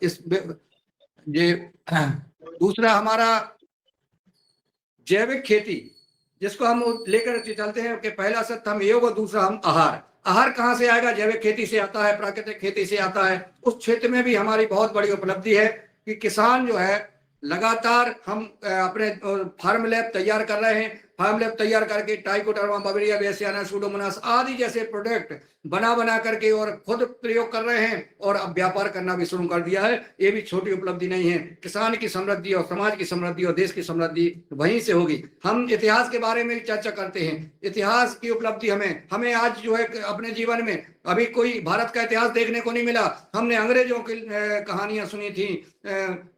इस ये दूसरा हमारा जैविक खेती, जिसको हम लेकर चलते हैं कि पहला सत्य हम योग और दूसरा हम आहार। आहार कहाँ से आएगा? जैविक खेती से आता है, प्राकृतिक खेती से आता है। उस क्षेत्र में भी हमारी बहुत बड़ी उपलब्धि है कि किसान जो है लगातार हम अपने फार्म लैब तैयार कर रहे हैं। फार्म लैब तैयार करके ट्राइकोडर्मा बवेरिया बेसियाना सूडोमोनास आदि जैसे प्रोडक्ट बना करके और खुद प्रयोग कर रहे हैं और अब व्यापार करना भी शुरू कर दिया है। ये भी छोटी उपलब्धि नहीं है। किसान की समृद्धि और समाज की समृद्धि और देश की समृद्धि वहीं से होगी। हम इतिहास के बारे में चर्चा करते हैं, इतिहास की उपलब्धि हमें आज जो है अपने जीवन में अभी कोई भारत का इतिहास देखने को नहीं मिला। हमने अंग्रेजों की कहानियां सुनी थी,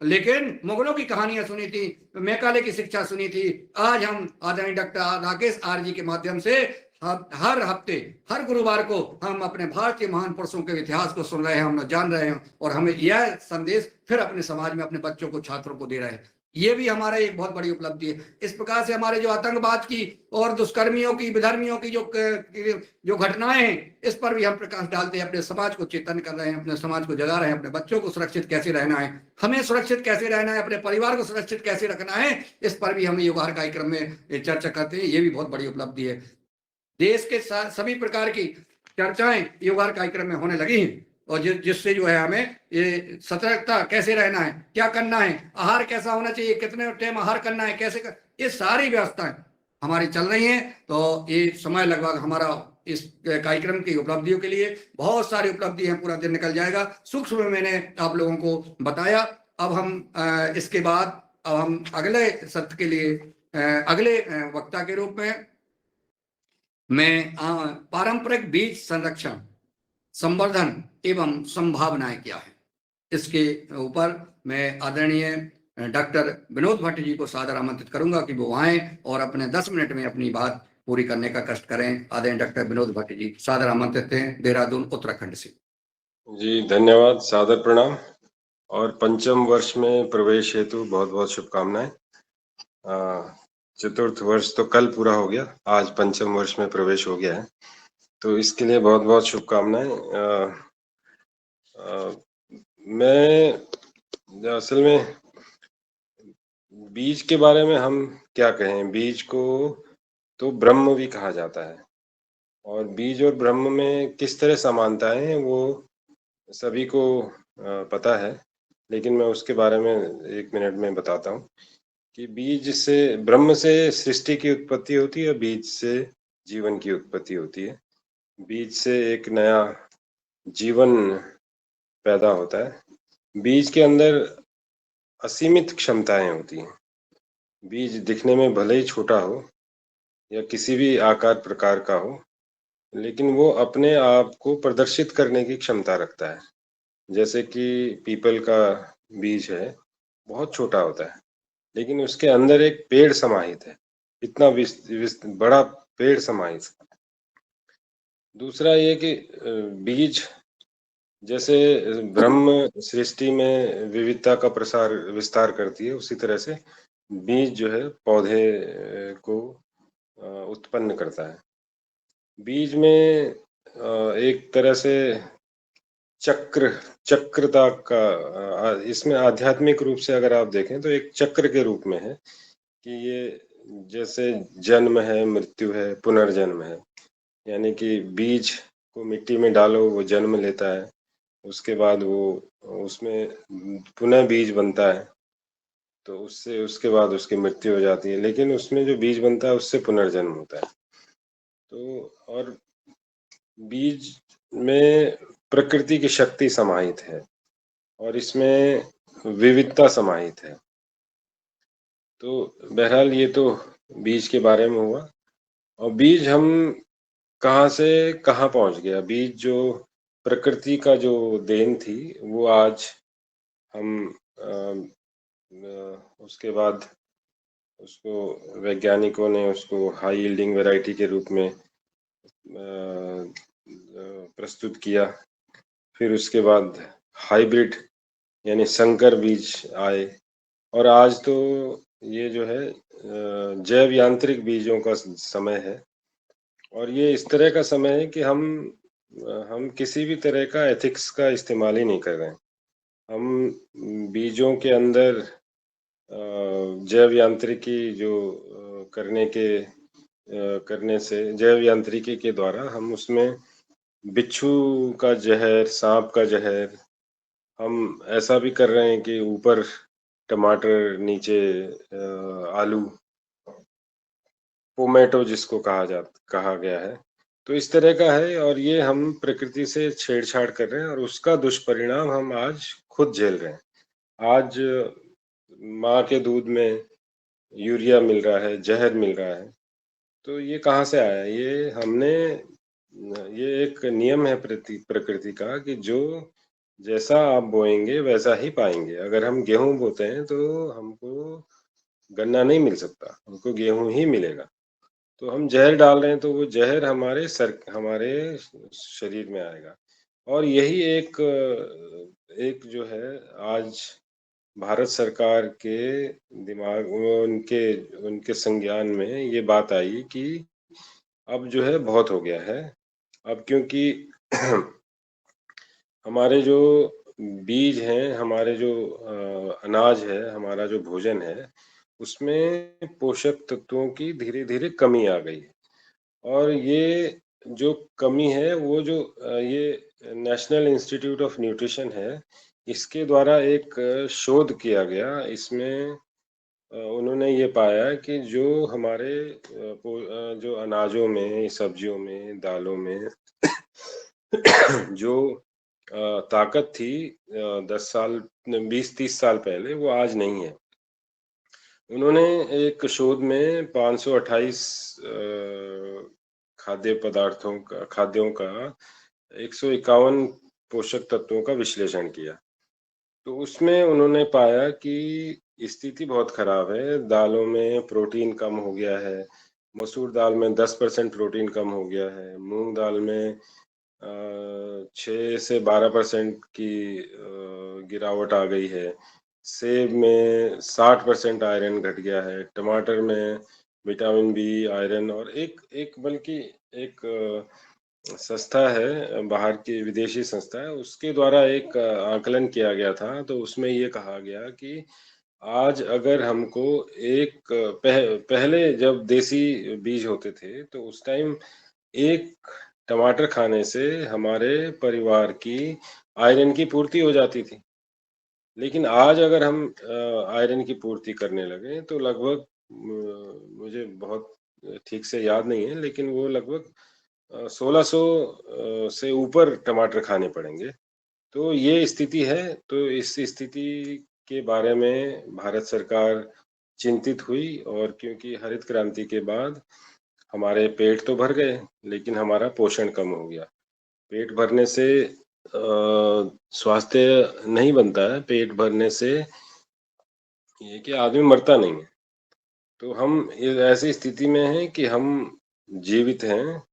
लेकिन मुगलों की कहानियां सुनी थी, मैकाले की शिक्षा सुनी थी। आज हम आदरणीय डॉक्टर राकेश आर जी के माध्यम से हर हफ्ते हर गुरुवार को हम अपने भारतीय महान पुरुषों के इतिहास को सुन रहे हैं, हम जान रहे हैं और हमें यह संदेश फिर अपने समाज में अपने बच्चों को, छात्रों को दे रहे हैं। ये भी हमारा एक बहुत बड़ी उपलब्धि है। इस प्रकार से हमारे जो आतंकवाद की और दुष्कर्मियों की, विधर्मियों की जो घटनाएं हैं, इस पर भी हम प्रकाश डालते हैं, अपने समाज को चेतन कर रहे हैं, अपने समाज को जगा रहे हैं, अपने बच्चों को सुरक्षित कैसे रहना है, हमें सुरक्षित कैसे रहना है, अपने परिवार को सुरक्षित कैसे रखना है, इस पर भी हम योगाहार कार्यक्रम में चर्चा करते हैं। ये भी बहुत बड़ी उपलब्धि है। देश के सभी प्रकार की चर्चाएं योगाहार कार्यक्रम में होने लगी हैं और जिससे जो है हमें ये सतर्कता कैसे रहना है, क्या करना है, आहार कैसा होना चाहिए, कितने टाइम आहार करना है, कैसे ये सारी व्यवस्थाएं हमारी चल रही हैं। तो ये समय लगभग हमारा इस कार्यक्रम की उपलब्धियों के लिए बहुत सारी उपलब्धि है, पूरा दिन निकल जाएगा। सूक्ष्म में मैंने आप लोगों को बताया। अब हम इसके बाद अब हम अगले सत्र के लिए अगले वक्ता के रूप में मैं पारंपरिक बीज संरक्षण, संवर्धन एवं संभावनाएं क्या है, इसके ऊपर मैं आदरणीय डॉक्टर विनोद भट्ट जी को सादर आमंत्रित करूंगा कि वो आए और अपने 10 मिनट में अपनी बात पूरी करने का कष्ट करें। आदरणीय डॉक्टर विनोद भट्ट जी सादर आमंत्रित हैं, देहरादून उत्तराखंड से। जी धन्यवाद, सादर प्रणाम और पंचम वर्ष में प्रवेश हेतु बहुत बहुत शुभकामनाएं। चतुर्थ वर्ष तो कल पूरा हो गया, आज पंचम वर्ष में प्रवेश हो गया है, तो इसके लिए बहुत बहुत शुभकामनाएं। मैं असल में बीज के बारे में हम क्या कहें, बीज को तो ब्रह्म भी कहा जाता है और बीज और ब्रह्म में किस तरह समानताएं हैं वो सभी को पता है, लेकिन मैं उसके बारे में 1 मिनट में बताता हूँ कि बीज से, ब्रह्म से सृष्टि की उत्पत्ति होती है, बीज से जीवन की उत्पत्ति होती है। बीज से एक नया जीवन पैदा होता है। बीज के अंदर असीमित क्षमताएं होती हैं। बीज दिखने में भले ही छोटा हो या किसी भी आकार प्रकार का हो, लेकिन वो अपने आप को प्रदर्शित करने की क्षमता रखता है। जैसे कि पीपल का बीज है, बहुत छोटा होता है, लेकिन उसके अंदर एक पेड़ समाहित है, इतना बड़ा पेड़ समाहित। दूसरा ये कि बीज जैसे ब्रह्म सृष्टि में विविधता का विस्तार करती है, उसी तरह से बीज जो है पौधे को उत्पन्न करता है। बीज में एक तरह से चक्रता का, इसमें आध्यात्मिक रूप से अगर आप देखें तो एक चक्र के रूप में है कि ये जैसे जन्म है, मृत्यु है, पुनर्जन्म है। यानी कि बीज को मिट्टी में डालो, वो जन्म लेता है, उसके बाद वो उसमें पुनः बीज बनता है, तो उससे उसके बाद उसकी मृत्यु हो जाती है, लेकिन उसमें जो बीज बनता है उससे पुनर्जन्म होता है। तो और बीज में प्रकृति की शक्ति समाहित है और इसमें विविधता समाहित है। तो बहरहाल ये तो बीज के बारे में हुआ। और बीज हम कहाँ से कहाँ पहुंच गया, बीज जो प्रकृति का जो देन थी वो आज हम उसके बाद उसको वैज्ञानिकों ने उसको हाई यील्डिंग वैरायटी के रूप में प्रस्तुत किया। फिर उसके बाद हाइब्रिड यानी संकर बीज आए और आज तो ये जो है जैव यांत्रिक बीजों का समय है। और ये इस तरह का समय है कि हम किसी भी तरह का एथिक्स का इस्तेमाल ही नहीं कर रहे हैं। हम बीजों के अंदर जैव यांत्रिकी जो करने से जैव यांत्रिकी के द्वारा हम उसमें बिच्छू का जहर, सांप का जहर, हम ऐसा भी कर रहे हैं कि ऊपर टमाटर, नीचे आलू, टोमेटो जिसको कहा गया है। तो इस तरह का है और ये हम प्रकृति से छेड़छाड़ कर रहे हैं और उसका दुष्परिणाम हम आज खुद झेल रहे हैं। आज माँ के दूध में यूरिया मिल रहा है, जहर मिल रहा है। तो ये कहाँ से आया? ये एक नियम है प्रकृति का कि जो जैसा आप बोएंगे वैसा ही पाएंगे। अगर हम गेहूं बोते हैं तो हमको गन्ना नहीं मिल सकता, हमको गेहूं ही मिलेगा। तो हम जहर डाल रहे हैं तो वो जहर हमारे शरीर में आएगा। और यही एक जो है आज भारत सरकार के दिमाग में उनके उनके संज्ञान में ये बात आई कि अब जो है बहुत हो गया है। अब क्योंकि हमारे जो बीज हैं, हमारे जो अनाज है, हमारा जो भोजन है, उसमें पोषक तत्वों की धीरे-धीरे कमी आ गई है। और ये जो कमी है वो ये नेशनल इंस्टीट्यूट ऑफ न्यूट्रिशन है, इसके द्वारा एक शोध किया गया। इसमें उन्होंने ये पाया कि जो हमारे जो अनाजों में, सब्जियों में, दालों में जो ताकत थी 10 साल 20-30 साल पहले वो आज नहीं है। उन्होंने एक शोध में 528 खाद्यों का 151 पोषक तत्वों का विश्लेषण किया। तो उसमें उन्होंने पाया कि स्थिति बहुत खराब है। दालों में प्रोटीन कम हो गया है, मसूर दाल में 10% प्रोटीन कम हो गया है, मूंग दाल में 6 से 12% की गिरावट आ गई है, सेब में 60% आयरन घट गया है, टमाटर में विटामिन बी, आयरन और एक बल्कि एक संस्था है, बाहर की विदेशी संस्था है, उसके द्वारा एक आकलन किया गया था। तो उसमें ये कहा गया कि आज अगर हमको पहले जब देसी बीज होते थे तो उस टाइम एक टमाटर खाने से हमारे परिवार की आयरन की पूर्ति हो जाती थी। लेकिन आज अगर हम आयरन की पूर्ति करने लगे तो लगभग मुझे बहुत ठीक से याद नहीं है, लेकिन वो लगभग 1600 से ऊपर टमाटर खाने पड़ेंगे। तो ये स्थिति है। तो इस स्थिति के बारे में भारत सरकार चिंतित हुई और क्योंकि हरित क्रांति के बाद हमारे पेट तो भर गए, लेकिन हमारा पोषण कम हो गया। पेट भरने से स्वास्थ्य नहीं बनता है, पेट भरने से ये कि आदमी मरता नहीं है। तो हम ऐसी स्थिति में हैं कि हम जीवित हैं,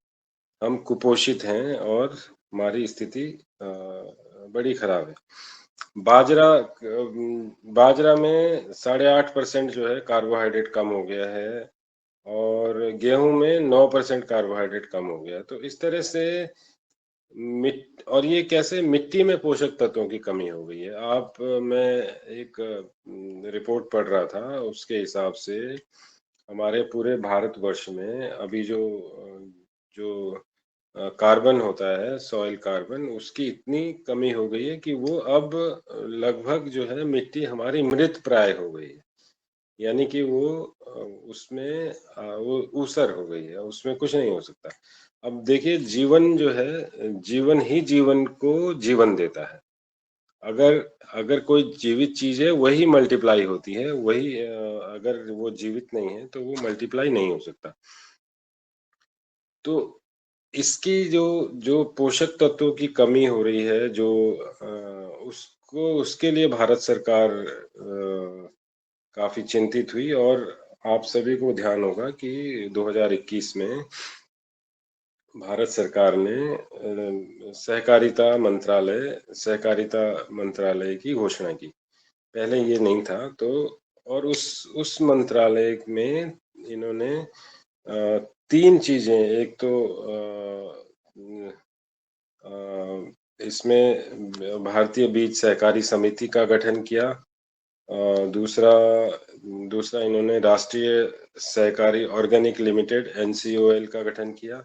हम कुपोषित हैं और हमारी स्थिति बड़ी खराब है। बाजरा बाजरा में 8.5% जो है कार्बोहाइड्रेट कम हो गया है और गेहूं में 9% कार्बोहाइड्रेट कम हो गया। तो इस तरह से और ये कैसे मिट्टी में पोषक तत्वों की कमी हो गई है। मैं एक रिपोर्ट पढ़ रहा था, उसके हिसाब से हमारे पूरे भारतवर्ष में अभी जो कार्बन होता है, सॉइल कार्बन, उसकी इतनी कमी हो गई है कि वो अब लगभग जो है मिट्टी हमारी मृत प्राय हो गई है। यानी कि उसमें वो ऊसर हो गई है, उसमें कुछ नहीं हो सकता। अब देखिए जीवन जो है, जीवन ही जीवन को जीवन देता है। अगर अगर कोई जीवित चीज है वही मल्टीप्लाई होती है, अगर वो जीवित नहीं है तो वो मल्टीप्लाई नहीं हो सकता। तो इसकी जो जो पोषक तत्वों की कमी हो रही है, उसके लिए भारत सरकार काफी चिंतित हुई और आप सभी को ध्यान होगा कि 2021 में भारत सरकार ने सहकारिता मंत्रालय की घोषणा की। पहले ये नहीं था। तो और उस मंत्रालय में इन्होंने 3 चीजें, एक तो इसमें भारतीय बीज सहकारी समिति का गठन किया। दूसरा दूसरा इन्होंने राष्ट्रीय सहकारी ऑर्गेनिक लिमिटेड एनसीओएल का गठन किया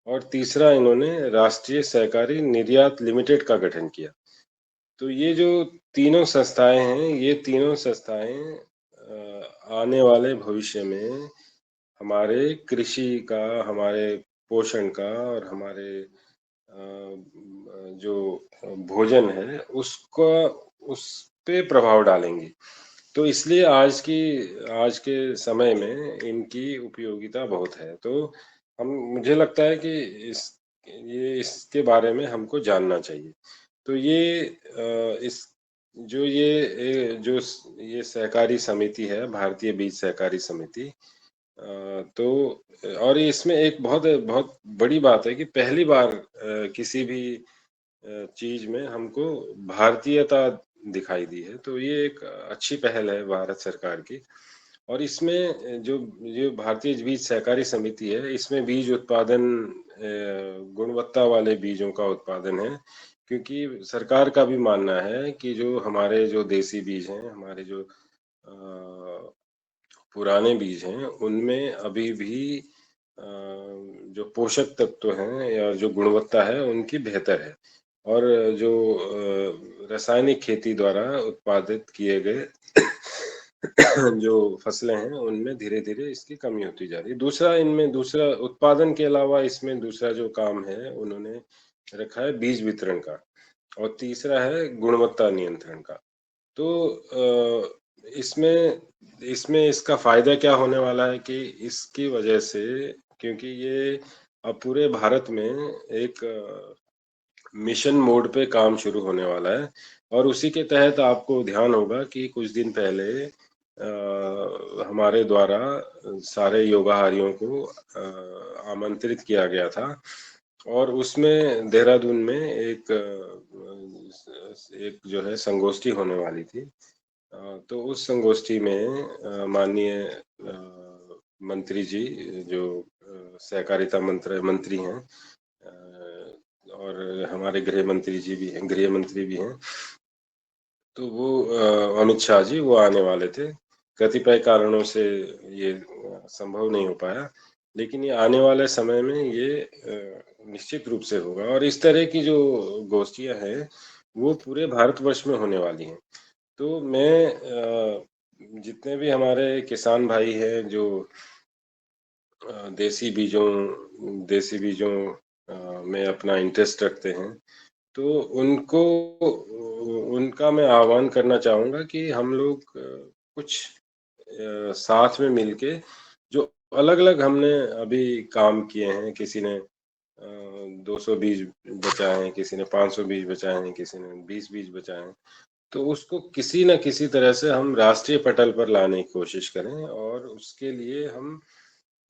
और तीसरा इन्होंने राष्ट्रीय सहकारी निर्यात लिमिटेड का गठन किया। तो ये जो तीनों संस्थाएं हैं, ये तीनों संस्थाएं आने वाले भविष्य में हमारे कृषि का, हमारे पोषण का और हमारे जो भोजन है उसका, उस पे प्रभाव डालेंगी। तो इसलिए आज के समय में इनकी उपयोगिता बहुत है। तो मुझे लगता है कि इसके बारे में हमको जानना चाहिए। तो ये सहकारी समिति है, भारतीय बीज सहकारी समिति, तो और इसमें एक बहुत बहुत बड़ी बात है कि पहली बार किसी भी चीज में हमको भारतीयता दिखाई दी है। तो ये एक अच्छी पहल है भारत सरकार की। और इसमें जो भारतीय बीज सहकारी समिति है, इसमें बीज उत्पादन, गुणवत्ता वाले बीजों का उत्पादन है, क्योंकि सरकार का भी मानना है कि जो हमारे जो देसी बीज हैं, हमारे जो पुराने बीज हैं, उनमें अभी भी जो पोषक तत्व हैं या जो गुणवत्ता है उनकी बेहतर है। और जो रासायनिक खेती द्वारा उत्पादित किए गए जो फसलें हैं उनमें धीरे-धीरे इसकी कमी होती जा रही है। दूसरा उत्पादन के अलावा इसमें दूसरा जो काम है उन्होंने रखा है बीज वितरण का, और तीसरा है गुणवत्ता नियंत्रण का। तो इसमें इसमें इसका फायदा क्या होने वाला है कि इसकी वजह से, क्योंकि ये अब पूरे भारत में एक मिशन मोड पे काम शुरू होने वाला है, और उसी के तहत आपको ध्यान होगा कि कुछ दिन पहले हमारे द्वारा सारे योगाहारियों को आमंत्रित किया गया था, और उसमें देहरादून में एक जो है संगोष्ठी होने वाली थी। तो उस संगोष्ठी में माननीय मंत्री जी, जो सहकारिता मंत्री हैं, और हमारे गृह मंत्री भी हैं, तो वो अमित शाह जी वो आने वाले थे। कतिपय कारणों से ये संभव नहीं हो पाया, लेकिन ये आने वाले समय में ये निश्चित रूप से होगा। और इस तरह की जो गोष्ठियां हैं वो पूरे भारतवर्ष में होने वाली हैं। तो मैं जितने भी हमारे किसान भाई हैं जो देसी बीजों में अपना इंटरेस्ट रखते हैं, तो उनका मैं आह्वान करना चाहूँगा कि हम लोग कुछ साथ में मिलके जो अलग-अलग हमने अभी काम किए हैं, किसी ने 200 बीज बचाए हैं, किसी ने 500 बीज बचाए हैं, किसी ने 20 बीज बचाए हैं। तो उसको किसी न किसी तरह से हम राष्ट्रीय पटल पर लाने की कोशिश करें, और उसके लिए हम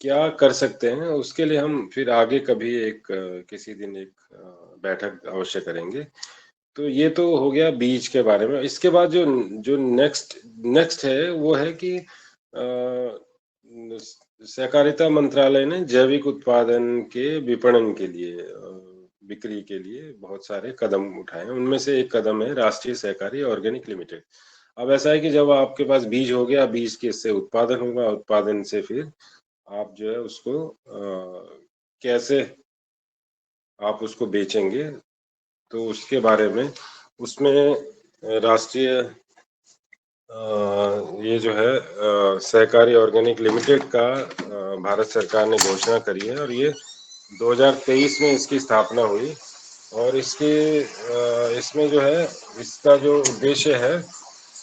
क्या कर सकते हैं, उसके लिए हम फिर आगे कभी किसी दिन एक बैठक अवश्य करेंगे। तो ये तो हो गया बीज के बारे में। इसके बाद जो जो नेक्स्ट है वो है कि सहकारिता मंत्रालय ने जैविक उत्पादन के विपणन के लिए, बिक्री के लिए बहुत सारे कदम उठाए हैं। उनमें से एक कदम है राष्ट्रीय सहकारी ऑर्गेनिक लिमिटेड। अब ऐसा है कि जब आपके पास बीज हो गया, बीज के से उत्पादन होगा, उत्पादन से फिर आप जो है उसको कैसे आप उसको बेचेंगे, तो उसके बारे में उसमें राष्ट्रीय ये जो है सहकारी ऑर्गेनिक लिमिटेड का भारत सरकार ने घोषणा करी है, और ये 2023 में इसकी स्थापना हुई। और इसमें जो है इसका जो उद्देश्य है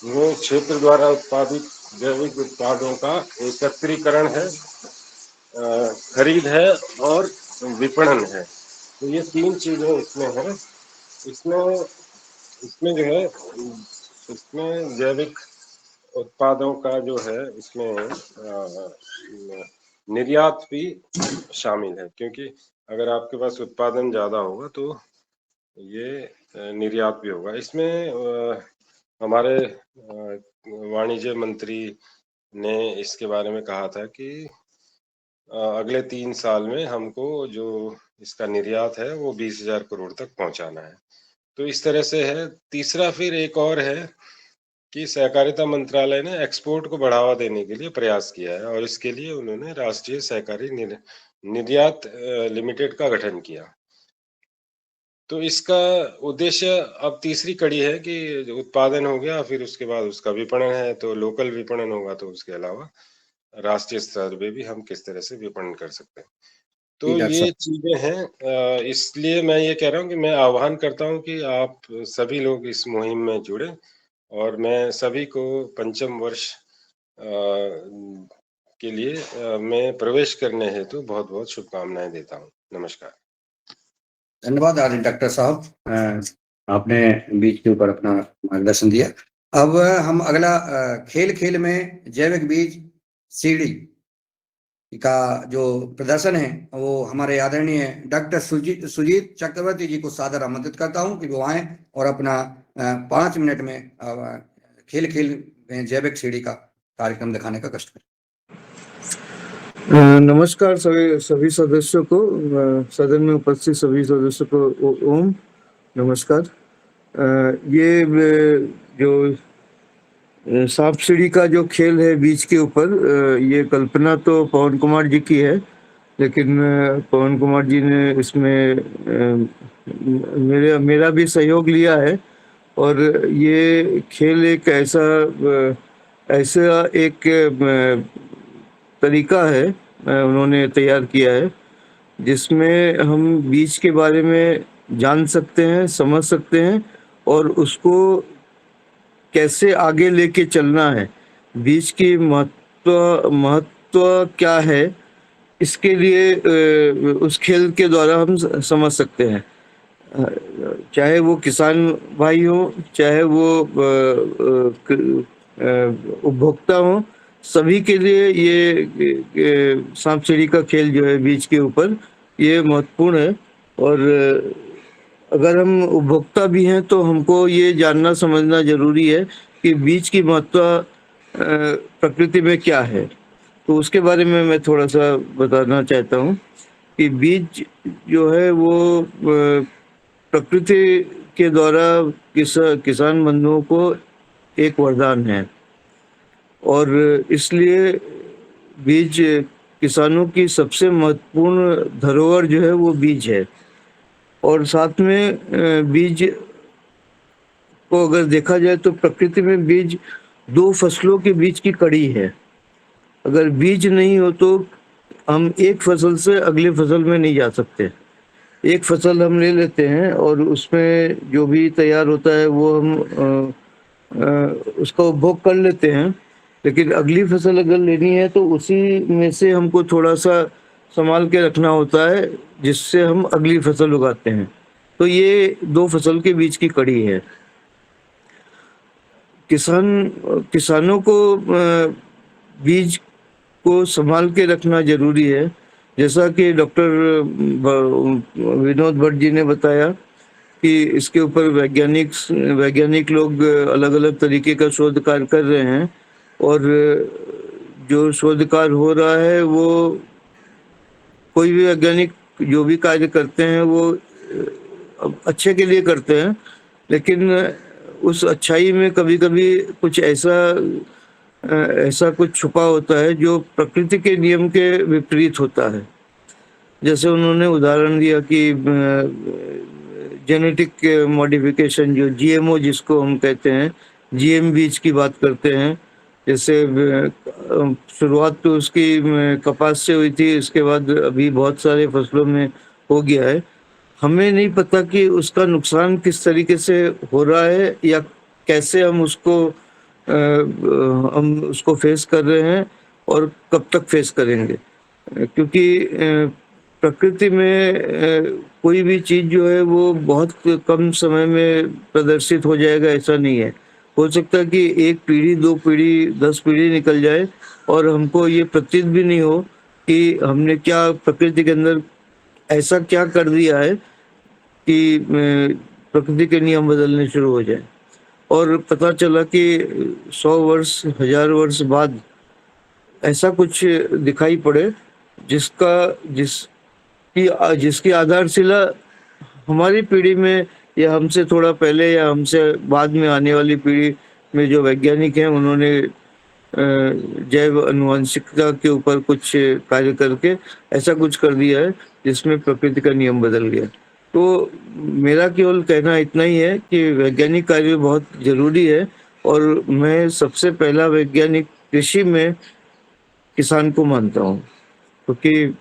वो क्षेत्र द्वारा उत्पादित जैविक उत्पादों का एकत्रीकरण है, खरीद है और विपणन है। तो ये 3 चीजें इसमें है। इसमें इसमें जो है इसमें जैविक उत्पादों का जो है इसमें निर्यात भी शामिल है, क्योंकि अगर आपके पास उत्पादन ज्यादा होगा तो ये निर्यात भी होगा। इसमें हमारे वाणिज्य मंत्री ने इसके बारे में कहा था कि अगले 3 साल में हमको जो इसका निर्यात है वो 20,000 करोड़ तक पहुंचाना है। तो इस तरह से है। तीसरा फिर एक और है कि सहकारिता मंत्रालय ने एक्सपोर्ट को बढ़ावा देने के लिए प्रयास किया है और इसके लिए उन्होंने राष्ट्रीय सहकारी निर्यात लिमिटेड का गठन किया। तो इसका उद्देश्य अब तीसरी कड़ी है कि उत्पादन हो गया, फिर उसके बाद उसका विपणन है, तो लोकल विपणन होगा, तो उसके अलावा राष्ट्रीय स्तर पे भी हम किस तरह से विपणन कर सकते हैं। जी तो डॉक्टर ये साहब। चीजें हैं, इसलिए मैं ये कह रहा हूँ कि मैं आह्वान करता हूँ कि आप सभी लोग इस मुहिम में जुड़े और मैं सभी को पंचम वर्ष के लिए मैं प्रवेश करने हेतु बहुत बहुत शुभकामनाएं देता हूँ। नमस्कार। धन्यवाद आदि डॉक्टर साहब, आपने बीज के ऊपर अपना मार्गदर्शन दिया। अब हम अगला खेल खेल में जैविक बीज सीडी का जो प्रदर्शन है वो हमारे आदरणीय डॉक्टर सुजीत चक्रवर्ती जी को सादर आमंत्रित करता हूं कि वो आए और अपना 5 मिनट में खेल खेल में जैविक सीडी का कार्यक्रम दिखाने का कष्ट करें। नमस्कार सभी सदस्यों को, सदन में उपस्थित सभी सदस्यों को ओम नमस्कार। ये जो सांप सीढ़ी का जो खेल है बीच के ऊपर, ये कल्पना तो पवन कुमार जी की है, लेकिन पवन कुमार जी ने इसमें मेरा भी सहयोग लिया है। और ये खेल एक ऐसा एक तरीका है उन्होंने तैयार किया है जिसमें हम बीज के बारे में जान सकते हैं, समझ सकते हैं और उसको कैसे आगे लेके चलना है, बीज की महत्व क्या है, इसके लिए उस खेल के द्वारा हम समझ सकते हैं। चाहे वो किसान भाई हो, चाहे वो उपभोक्ता हो, सभी के लिए ये सांप सीढ़ी का खेल जो है बीज के ऊपर ये महत्वपूर्ण है। और अगर हम उपभोक्ता भी हैं तो हमको ये जानना समझना जरूरी है कि बीज की महत्व प्रकृति में क्या है। तो उसके बारे में मैं थोड़ा सा बताना चाहता हूँ कि बीज जो है वो प्रकृति के द्वारा किसान बंधुओं को एक वरदान है और इसलिए बीज किसानों की सबसे महत्वपूर्ण धरोहर जो है वो बीज है। और साथ में बीज को अगर देखा जाए तो प्रकृति में बीज 2 फसलों के बीच की कड़ी है। अगर बीज नहीं हो तो हम एक फसल से अगली फसल में नहीं जा सकते। एक फसल हम ले लेते हैं और उसमें जो भी तैयार होता है वो हम उसका उपभोग कर लेते हैं, लेकिन अगली फसल अगर लेनी है तो उसी में से हमको थोड़ा सा संभाल के रखना होता है जिससे हम अगली फसल उगाते हैं। तो ये 2 फसल के बीच की कड़ी है। किसानों को बीज को संभाल के रखना जरूरी है। जैसा कि डॉक्टर विनोद भट्ट जी ने बताया कि इसके ऊपर वैज्ञानिक लोग अलग अलग तरीके का शोध कार्य कर रहे हैं और जो शोध कार्य हो रहा है वो कोई भी वैज्ञानिक जो भी कार्य करते हैं वो अच्छे के लिए करते हैं, लेकिन उस अच्छाई में कभी कभी कुछ ऐसा कुछ छुपा होता है जो प्रकृति के नियम के विपरीत होता है। जैसे उन्होंने उदाहरण दिया कि जेनेटिक मॉडिफिकेशन जो जीएमओ जिसको हम कहते हैं, जीएम बीज की बात करते हैं। जैसे शुरुआत तो उसकी कपास से हुई थी, इसके बाद अभी बहुत सारे फसलों में हो गया है। हमें नहीं पता कि उसका नुकसान किस तरीके से हो रहा है या कैसे हम उसको फेस कर रहे हैं और कब तक फेस करेंगे, क्योंकि प्रकृति में कोई भी चीज़ जो है वो बहुत कम समय में प्रदर्शित हो जाएगा ऐसा नहीं है। हो सकता है कि 1 पीढ़ी 2 पीढ़ी 10 पीढ़ी निकल जाए और हमको ये प्रतीत भी नहीं हो कि हमने क्या प्रकृति के अंदर ऐसा क्या कर दिया है कि प्रकृति के नियम बदलने शुरू हो जाए। और पता चला कि 100 वर्ष 1000 वर्ष बाद ऐसा कुछ दिखाई पड़े जिसकी आधारशिला हमारी पीढ़ी में या हमसे थोड़ा पहले या हमसे बाद में आने वाली पीढ़ी में जो वैज्ञानिक हैं उन्होंने जैव अनुवांशिकता के ऊपर कुछ कार्य करके ऐसा कुछ कर दिया है जिसमें प्रकृति का नियम बदल गया। तो मेरा केवल कहना इतना ही है कि वैज्ञानिक कार्य बहुत ज़रूरी है और मैं सबसे पहला वैज्ञानिक कृषि में किसान को मानता हूँ, क्योंकि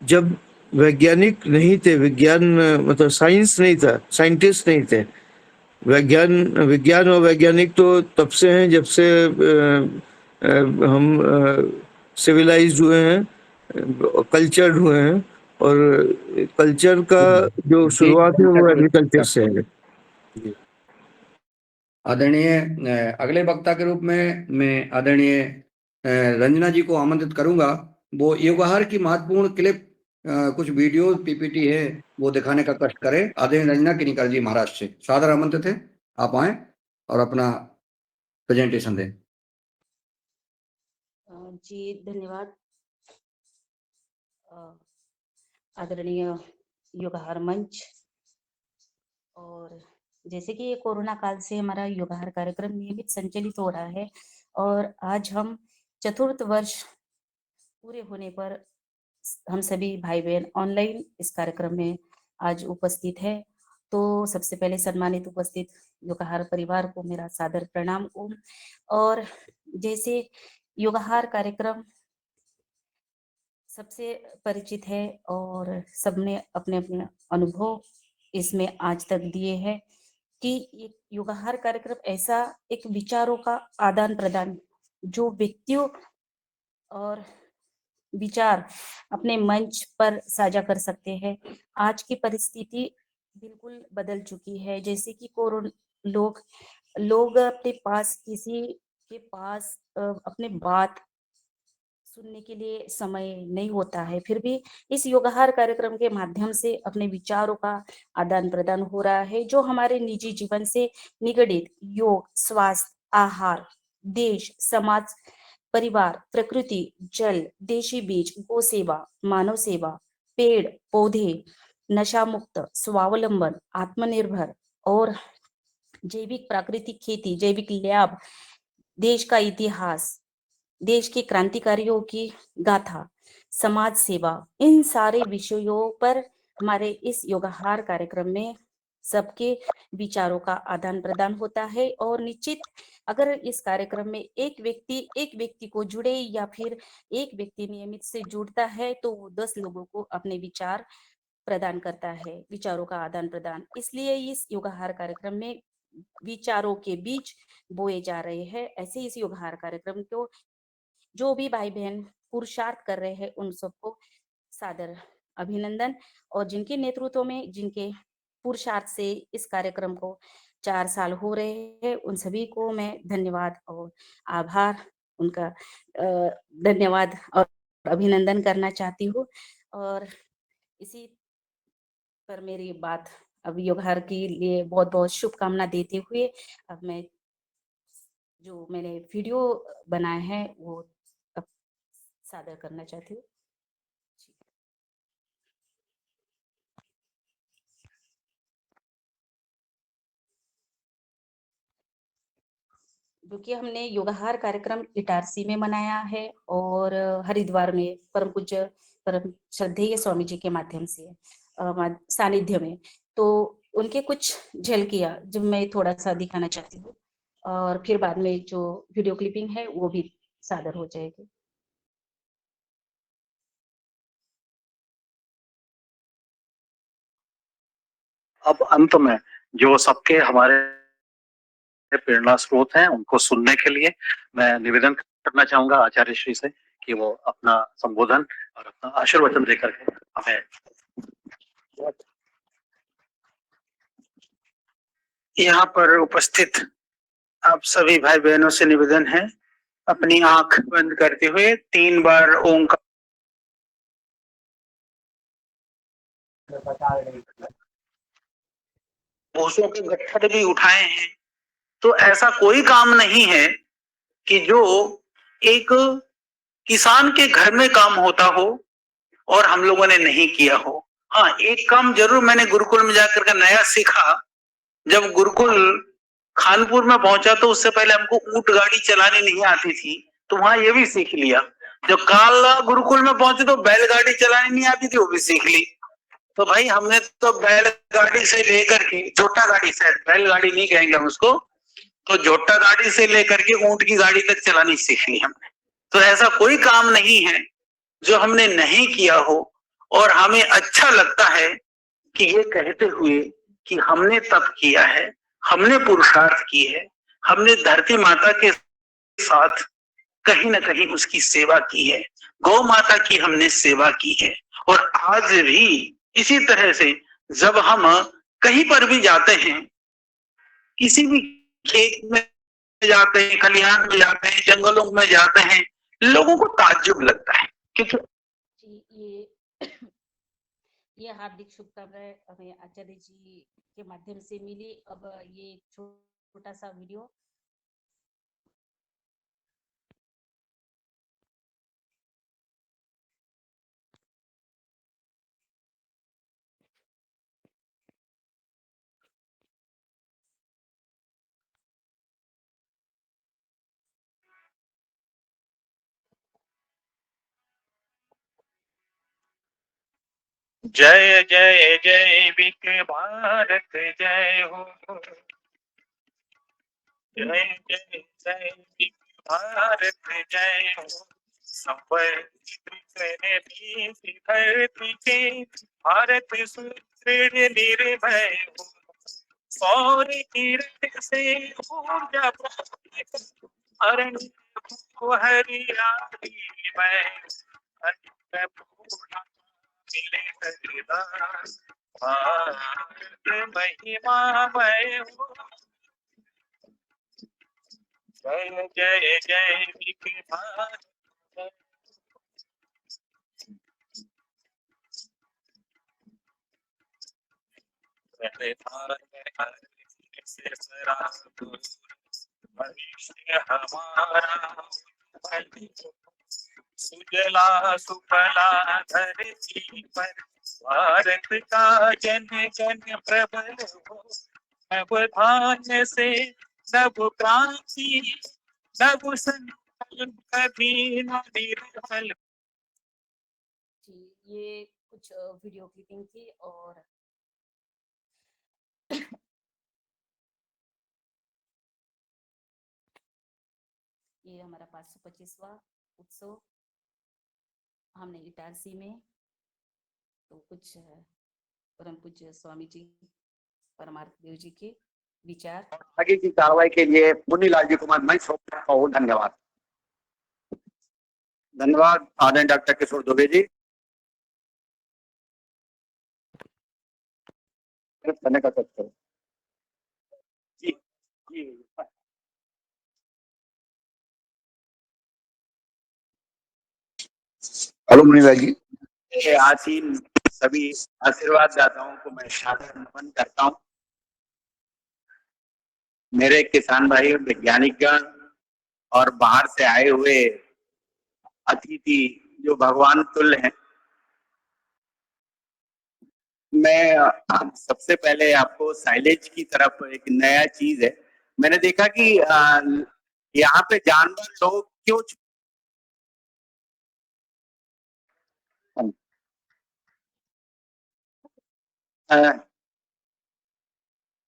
जब वैज्ञानिक नहीं थे, विज्ञान मतलब साइंस नहीं था, साइंटिस्ट नहीं थे, विज्ञान और वैज्ञानिक तो तब से हैं जब से हम सिविलाइज्ड हुए हैं, कल्चर्ड हुए हैं और कल्चर का जो शुरुआत है वो एग्रीकल्चर से है। आदरणीय अगले वक्ता के रूप में मैं आदरणीय रंजना जी को आमंत्रित करूंगा। वो योगाहार की महत्वपूर्ण क्लिप कुछ वीडियो पीपीटी है वो दिखाने का कष्ट करें। आदरणीय रंजना किनीकर जी महाराष्ट्र से सादर आमंत्रित है, आप आए और अपना प्रेजेंटेशन दें। जी धन्यवाद। आदरणीय योगाहार मंच, और जैसे कि ये कोरोना काल से हमारा योगाहार कार्यक्रम नियमित संचालित हो रहा है और आज हम चतुर्थ वर्ष पूरे होने पर हम सभी भाई बहन ऑनलाइन इस कार्यक्रम में आज उपस्थित है। तो सबसे पहले सम्मानित उपस्थित योगाहार परिवार को मेरा सादर प्रणाम ओम। और जैसे योगाहार कार्यक्रम सबसे परिचित है और सबने अपने अपने अनुभव इसमें आज तक दिए हैं कि ये योगाहार कार्यक्रम ऐसा एक विचारों का आदान प्रदान जो व्यक्तियों और विचार अपने मंच पर साझा कर सकते हैं। आज की परिस्थिति बिल्कुल बदल चुकी है, जैसे कि लोग अपने पास किसी के पास अपने बात सुनने के लिए समय नहीं होता है, फिर भी इस योगाहार कार्यक्रम के माध्यम से अपने विचारों का आदान प्रदान हो रहा है जो हमारे निजी जीवन से निगडित योग, स्वास्थ्य, आहार, देश, समाज, परिवार, प्रकृति, जल, देशी बीज, गो सेवा, मानव सेवा, पेड़ पौधे, नशा मुक्त, स्वावलंबन, आत्मनिर्भर और जैविक प्राकृतिक खेती, जैविक लैब, देश का इतिहास, देश के क्रांतिकारियों की गाथा, समाज सेवा, इन सारे विषयों पर हमारे इस योगाहार कार्यक्रम में सबके विचारों का आदान प्रदान होता है। और निश्चित अगर इस कार्यक्रम में एक व्यक्ति को जुड़े या फिर एक व्यक्ति नियमित से जुड़ता है तो वो 10 लोगों को अपने विचार प्रदान करता है, विचारों का आदान प्रदान। इसलिए इस योगाहार कार्यक्रम में विचारों के बीज बोए जा रहे हैं। ऐसे इस योगाहार कार्यक्रम को जो भी भाई बहन पुरुषार्थ कर रहे हैं उन सबको सादर अभिनंदन, और जिनके नेतृत्व में जिनके पुरुषार्थ से इस कार्यक्रम को 4 साल हो रहे हैं उन सभी को मैं धन्यवाद और आभार उनका धन्यवाद और अभिनंदन करना चाहती हूँ। और इसी पर मेरी बात अब योगाहार के लिए बहुत बहुत शुभकामना देते हुए अब मैं जो मैंने वीडियो बनाया है वो अब सादर करना चाहती हूँ। जो कि हमने योगाहार कार्यक्रम इटारसी में मनाया है और हरिद्वार में परम श्रद्धेय स्वामी जी के माध्यम से सानिध्य में, तो उनके कुछ झलकियां जो मैं थोड़ा सा दिखाना चाहती हूँ और फिर बाद में जो वीडियो क्लिपिंग है वो भी सादर हो जाएगी। अब अंत में जो सबके हमारे प्रेरणा स्रोत हैं उनको सुनने के लिए मैं निवेदन करना चाहूंगा आचार्य श्री से कि वो अपना संबोधन और अपना आशीर्वचन देकर के हमें। यहाँ पर उपस्थित आप सभी भाई बहनों से निवेदन है अपनी आंख बंद करते हुए 3 बार ओंकार भूसों के गट्ठर भी उठाए हैं। तो ऐसा कोई काम नहीं है कि जो एक किसान के घर में काम होता हो और हम लोगों ने नहीं किया हो। हाँ, एक काम जरूर मैंने गुरुकुल में जाकर के नया सीखा। जब गुरुकुल खानपुर में पहुंचा तो उससे पहले हमको ऊंट गाड़ी चलानी नहीं आती थी, तो वहां ये भी सीख लिया। जब काला गुरुकुल में पहुंचे तो बैलगाड़ी चलानी नहीं आती थी, वो भी सीख ली। तो भाई हमने तो बैलगाड़ी से लेकर के छोटा गाड़ी, शायद बैलगाड़ी नहीं कहेंगे हम उसको, तो झोटा गाड़ी से लेकर के ऊंट की गाड़ी तक चलानी सीख ली हमने। तो ऐसा कोई काम नहीं है जो हमने नहीं किया हो, और हमें अच्छा लगता है कि ये कहते हुए कि हमने तप किया है, हमने पुरुषार्थ की है, हमने धरती माता के साथ कहीं ना कहीं उसकी सेवा की है, गौ माता की हमने सेवा की है। और आज भी इसी तरह से जब हम कहीं पर भी जाते हैं, किसी भी खेत में जाते हैं, खलिहान में जाते हैं, जंगलों में जाते हैं, लोगों को ताज्जुब लगता है, क्योंकि जी ये हार्दिक शुभकामनाएं हमें आचार्य जी के माध्यम से मिली। अब ये छोटा सा वीडियो जय जय जय विक भारत जय हो, जय जय जय विक भारत जय हो। धरती के भारत सुदृढ़ निर्भय हो, सौर किरण से ऊर्जा अरण्य हरियाली में अन्नपूर्णा मिले हरिदास, भारत महिमामय हो। जय जय जय विक भारत, भविष्य हमारा सुजला सुफला धरती पर, भारत का जन जन प्रबल हो। नवधान्य से नव क्रांति, नव संकल्प कभी न निर्मल। जी ये कुछ वीडियो क्लिपिंग थी। और ये हमारा 525वां उत्सव हमने इटारसी में, तो कुछ परम पूज्य स्वामी जी परमार्थ देव जी के विचार आगे की कार्रवाई के लिए मुन्नीलाल जी को मैं करता हूँ। धन्यवाद। धन्यवाद आदरणीय डॉक्टर किशोर दुबे जी। करने का करो जी जी। हेलो मुनीलाल जी। आसीन सभी आशीर्वाद दाताओं को मैं सादर नमन करता हूँ। मेरे किसान भाई, वैज्ञानिकगण और बाहर से आए हुए अतिथि जो भगवान तुल्य हैं, मैं सबसे पहले आपको साइलेज की तरफ एक नया चीज है। मैंने देखा कि यहाँ पे जानवर लोग क्यों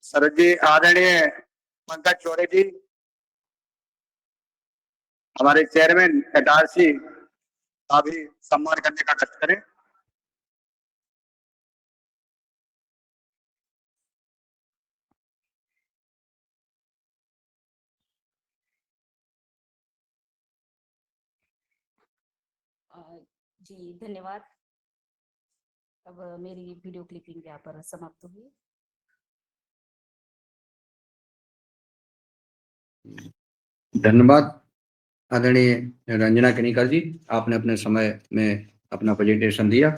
सर जी, आदरणीय पंकज चौरे जी, हमारे चेयरमैन इटारसी का भी सम्मान करने का कष्ट करें। जी धन्यवाद। अब मेरी वीडियो क्लिपिंग यहाँ पर समाप्त हुई। धन्यवाद आदरणीय रंजना कनिकर जी, आपने अपने समय में अपना प्रेजेंटेशन दिया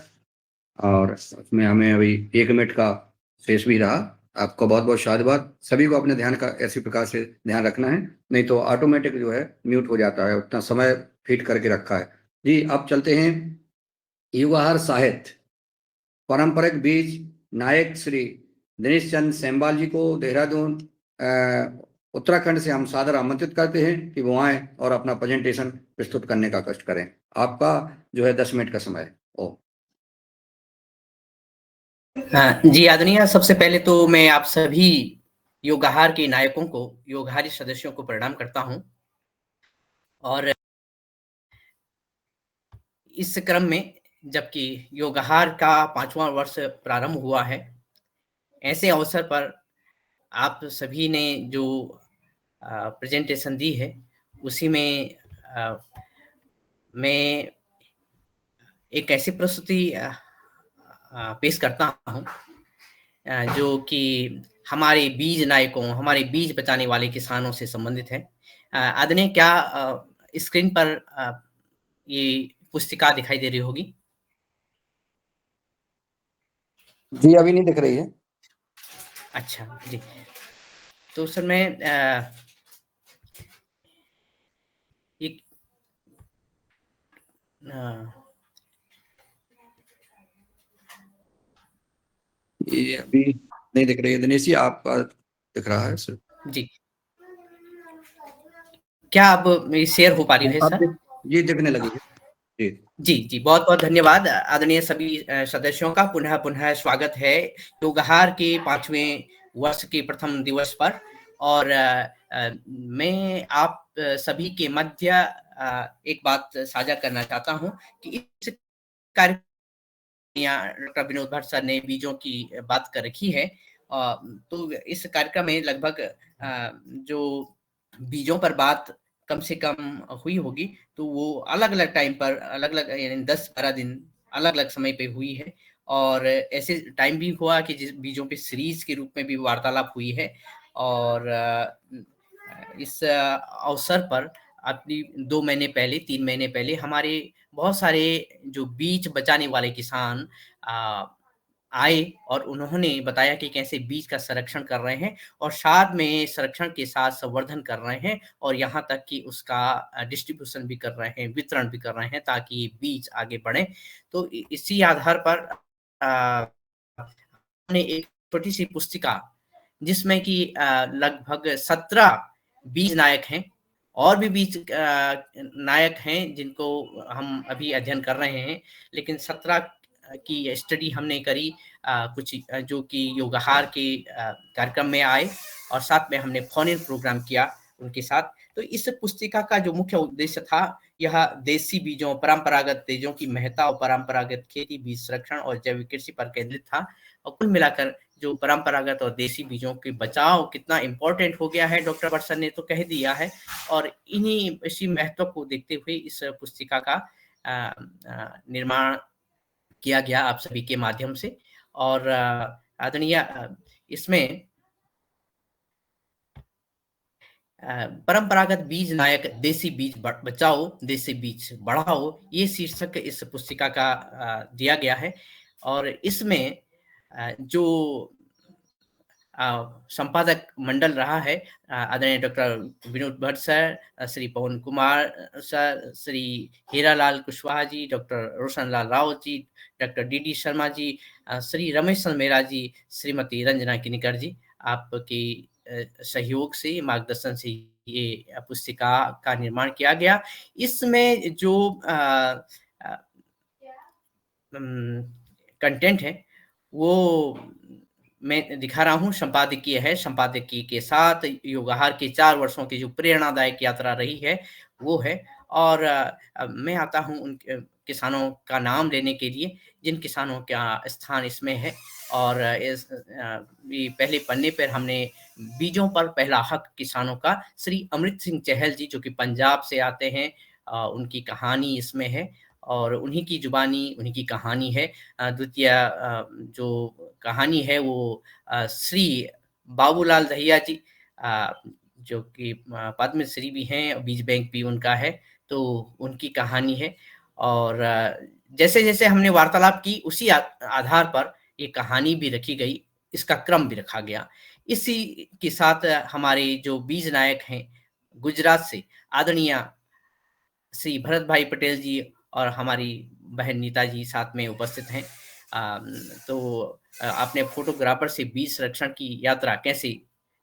और उसमें हमें अभी 1 मिनट का शेष भी रहा। आपको बहुत बहुत साधुवाद। सभी को अपने ध्यान का ऐसी प्रकार से ध्यान रखना है, नहीं तो ऑटोमेटिक जो है म्यूट हो जाता है, उतना समय फिट करके रखा है। जी अब चलते हैं युगाहार साहित्य। पारंपरिक बीज नायक श्री दिनेश चंद सेमवाल जी को देहरादून उत्तराखंड से हम सादर आमंत्रित करते हैं कि वो आए और अपना प्रेजेंटेशन प्रस्तुत करने का कष्ट करें। आपका जो है 10 मिनट का समय है। जी आदरणीय, सबसे पहले तो मैं आप सभी योगाहार के नायकों को, योगाहारी सदस्यों को प्रणाम करता हूं। और इस क्रम में जबकि योगाहार का 5वां वर्ष प्रारंभ हुआ है, ऐसे अवसर पर आप सभी ने जो प्रेजेंटेशन दी है उसी में मैं एक ऐसी प्रस्तुति पेश करता हूं जो कि हमारे बीज नायकों, हमारे बीज बचाने वाले किसानों से संबंधित है। आदरणीय, क्या स्क्रीन पर ये पुस्तिका दिखाई दे रही होगी? जी अभी नहीं दिख रही है। अच्छा जी, तो सर मैं एक ये अभी नहीं दिख रही है। दिनेश जी आपका दिख रहा है सर? जी, क्या अब मेरी शेयर हो पा रही है सर? जी दिखने लगी है। जी जी जी, बहुत बहुत धन्यवाद आदरणीय सभी सदस्यों का पुनः स्वागत है योगाहार के 5वें वर्ष के प्रथम दिवस पर। और मैं आप सभी के मध्य एक बात साझा करना चाहता हूं कि इस कार्यक्रम डॉक्टर विनोद भट्ट सर ने बीजों की बात कर रखी है। तो इस कार्यक्रम में लगभग जो बीजों पर बात कम से कम हुई होगी तो वो अलग अलग टाइम पर, अलग अलग यानी 10-12 दिन अलग अलग समय पे हुई है। और ऐसे टाइम भी हुआ कि जिस बीजों पे सीरीज के रूप में भी वार्तालाप हुई है। और इस अवसर पर अपनी 2 महीने पहले, 3 महीने पहले हमारे बहुत सारे जो बीज बचाने वाले किसान आए और उन्होंने बताया कि कैसे बीज का संरक्षण कर रहे हैं और साथ में संरक्षण के साथ संवर्धन कर रहे हैं और यहाँ तक कि उसका डिस्ट्रीब्यूशन भी कर रहे हैं, वितरण भी कर रहे हैं ताकि ये बीज आगे बढ़े। तो इसी आधार पर हमने एक छोटी सी पुस्तिका जिसमें कि लगभग 17 बीज नायक हैं और भी बीज नायक हैं जिनको हम अभी अध्ययन कर रहे हैं, लेकिन 17 की स्टडी हमने करी कुछ जो कि योगाहार के कार्यक्रम में आए और साथ में हमने फोन इन प्रोग्राम किया उनके साथ। तो इस पुस्तिका का जो मुख्य उद्देश्य था, यह देसी बीजों, परंपरागत बीजों की महत्ता और परंपरागत खेती, बीज संरक्षण और जैविक कृषि पर केंद्रित था। और कुल मिलाकर जो परंपरागत और देसी बीजों के बचाव कितना इम्पोर्टेंट हो गया है, डॉक्टर भट्ट सर ने तो कह दिया है। और इसी महत्व को देखते हुए इस पुस्तिका का निर्माण किया गया आप सभी के माध्यम से। और आदरणीय, इसमें परंपरागत बीज नायक, देसी बीज बचाओ, देसी बीज बढ़ाओ, ये शीर्षक इस पुस्तिका का दिया गया है। और इसमें जो संपादक मंडल रहा है आदरणीय doctor Vinod Bhatt sir, Shri Pawan Kumar sir, Shri Hiralal Kushwaha ji, doctor Roshan Lal Rawat ji, doctor D Sharma ji, Shri Ramesh Chandra Mehra जी, श्रीमती रंजना किनीकर जी, आपके सहयोग से, मार्गदर्शन से ये पुस्तिका का निर्माण किया गया। इसमें जो कंटेंट है वो मैं दिखा रहा हूँ, संपादकीय है। संपादकीय के साथ योगाहार के 4 वर्षों की जो प्रेरणादायक यात्रा रही है वो है। और मैं आता हूँ उन किसानों का नाम लेने के लिए जिन किसानों का स्थान इसमें है। और इस पहले पन्ने पर हमने बीजों पर पहला हक किसानों का, श्री अमृत सिंह चहल जी जो कि पंजाब से आते हैं, उनकी कहानी इसमें है और उन्हीं की जुबानी, उन्हीं की कहानी है। द्वितीय जो कहानी है वो श्री बाबूलाल दहिया जी जो कि पद्मश्री भी हैं, बीज बैंक भी उनका है, तो उनकी कहानी है। और जैसे जैसे हमने वार्तालाप की उसी आधार पर ये कहानी भी रखी गई, इसका क्रम भी रखा गया। इसी के साथ हमारे जो बीज नायक हैं गुजरात से आदरणीय श्री भरत भाई पटेल जी और हमारी बहन नीता जी साथ में उपस्थित हैं। तो आपने फोटोग्राफर से बीज संरक्षण की यात्रा कैसे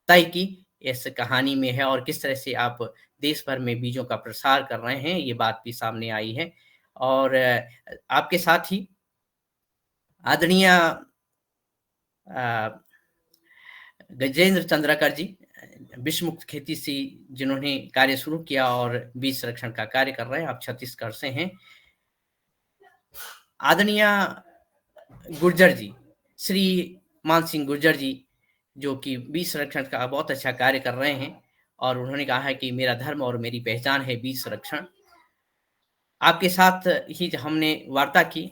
तय की, इस कहानी में है, और किस तरह से आप देश भर में बीजों का प्रसार कर रहे हैं, ये बात भी सामने आई है। और आपके साथ ही आदरणीय गजेंद्र चंद्रकर जी, विश्व मुक्त खेती से जिन्होंने कार्य शुरू किया और बीज संरक्षण का कार्य कर रहे हैं, आप छत्तीसगढ़ से हैं। आदरणीय गुर्जर जी, श्री मान सिंह गुर्जर जी, जो कि बीज संरक्षण का बहुत अच्छा कार्य कर रहे हैं, और उन्होंने कहा है कि मेरा धर्म और मेरी पहचान है बीज संरक्षण। आपके साथ ही हमने वार्ता की,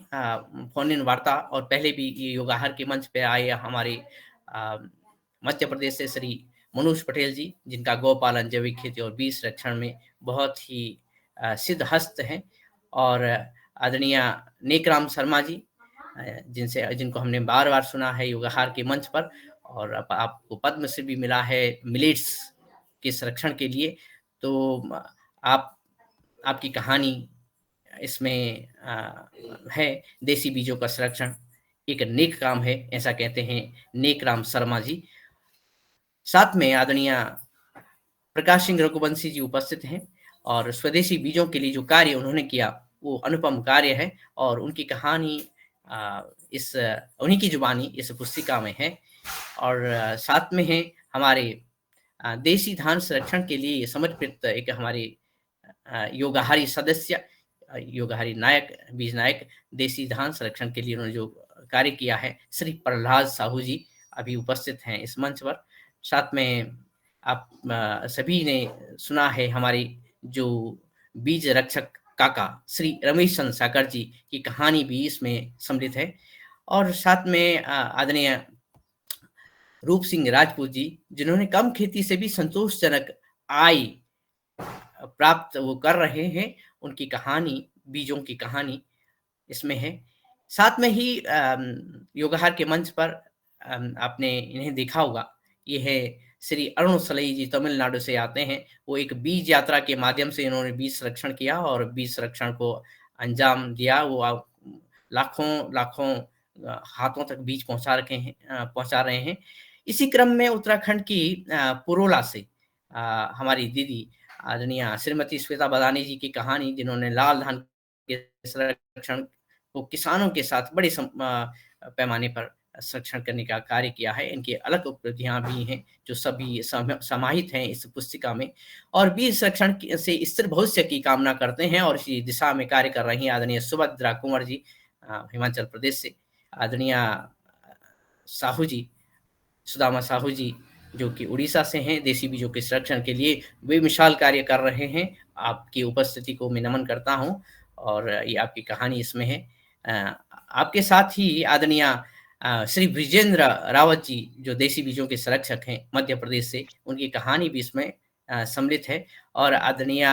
फोन इन वार्ता, और पहले भी ये योगाहार के मंच पे आए हमारे मध्य प्रदेश से श्री मनोज पटेल जी, जिनका गौपालन, जैविक खेती और बीज संरक्षण में बहुत ही सिद्ध हस्त हैं, और आदरणीय नेकराम शर्मा जी, जिनको हमने बार बार सुना है योगाहार के मंच पर, और आपको पद्मश्री भी मिला है मिलेट्स के संरक्षण के लिए। तो आपकी कहानी इसमें है, देसी बीजों का संरक्षण एक नेक काम है, ऐसा कहते हैं नेकराम शर्मा जी। साथ में आदरणीय प्रकाश सिंह रघुवंशी जी उपस्थित हैं, और स्वदेशी बीजों के लिए जो कार्य उन्होंने किया वो अनुपम कार्य है, और उनकी कहानी उन्हीं की जुबानी इस पुस्तिका में है। और साथ में है हमारे देसी धान संरक्षण के लिए समर्पित एक हमारे योगाहारी सदस्य, योगाहारी नायक, बीज नायक, देसी धान संरक्षण के लिए उन्होंने जो कार्य किया है, श्री प्रहलाद साहू जी अभी उपस्थित हैं इस मंच पर। साथ में आप सभी ने सुना है हमारी जो बीज रक्षक काका श्री रमेश चंद्र साकर जी की कहानी भी इसमें सम्मिलित है। और साथ में आदरणीय रूप सिंह राजपूत जी, जिन्होंने कम खेती से भी संतोषजनक आय प्राप्त वो कर रहे हैं, उनकी कहानी, बीजों की कहानी इसमें है। साथ में ही योगाहार के मंच पर आपने इन्हें देखा होगा, ये है श्री अरुण सलई जी, तमिलनाडु से आते हैं। वो एक बीज यात्रा के माध्यम से इन्होंने बीज संरक्षण किया और बीज संरक्षण को अंजाम दिया। वो लाखों हाथों तक बीज पहुंचा रहे हैं। इसी क्रम में उत्तराखंड की पुरोला से हमारी दीदी आदरणीय श्रीमती श्वेता बदानी जी की कहानी, जिन्होंने लाल धान के संरक्षण को किसानों के साथ बड़े पैमाने पर संरक्षण करने का कार्य किया है। इनकी अलग उपलब्धियां भी हैं जो सभी समाहित हैं इस पुस्तिका में, और बीज संरक्षण से स्थिर भविष्य की कामना करते हैं और इसी दिशा में कार्य कर रही हैं आदरणीय सुभद्रा कुंवर जी हिमाचल प्रदेश से, आदरणीय साहू जी, सुदामा साहू जी, जो कि उड़ीसा से हैं, देसी बीजों के संरक्षण के लिए वे मिसाल कार्य कर रहे हैं। आपकी उपस्थिति को मैं नमन करता हूं, और ये आपकी कहानी इसमें है। आपके साथ ही आदरणीय श्री ब्रिजेंद्र रावत जी, जो देसी बीजों के संरक्षक हैं मध्य प्रदेश से, उनकी कहानी भी इसमें सम्मिलित है। और आदरणीय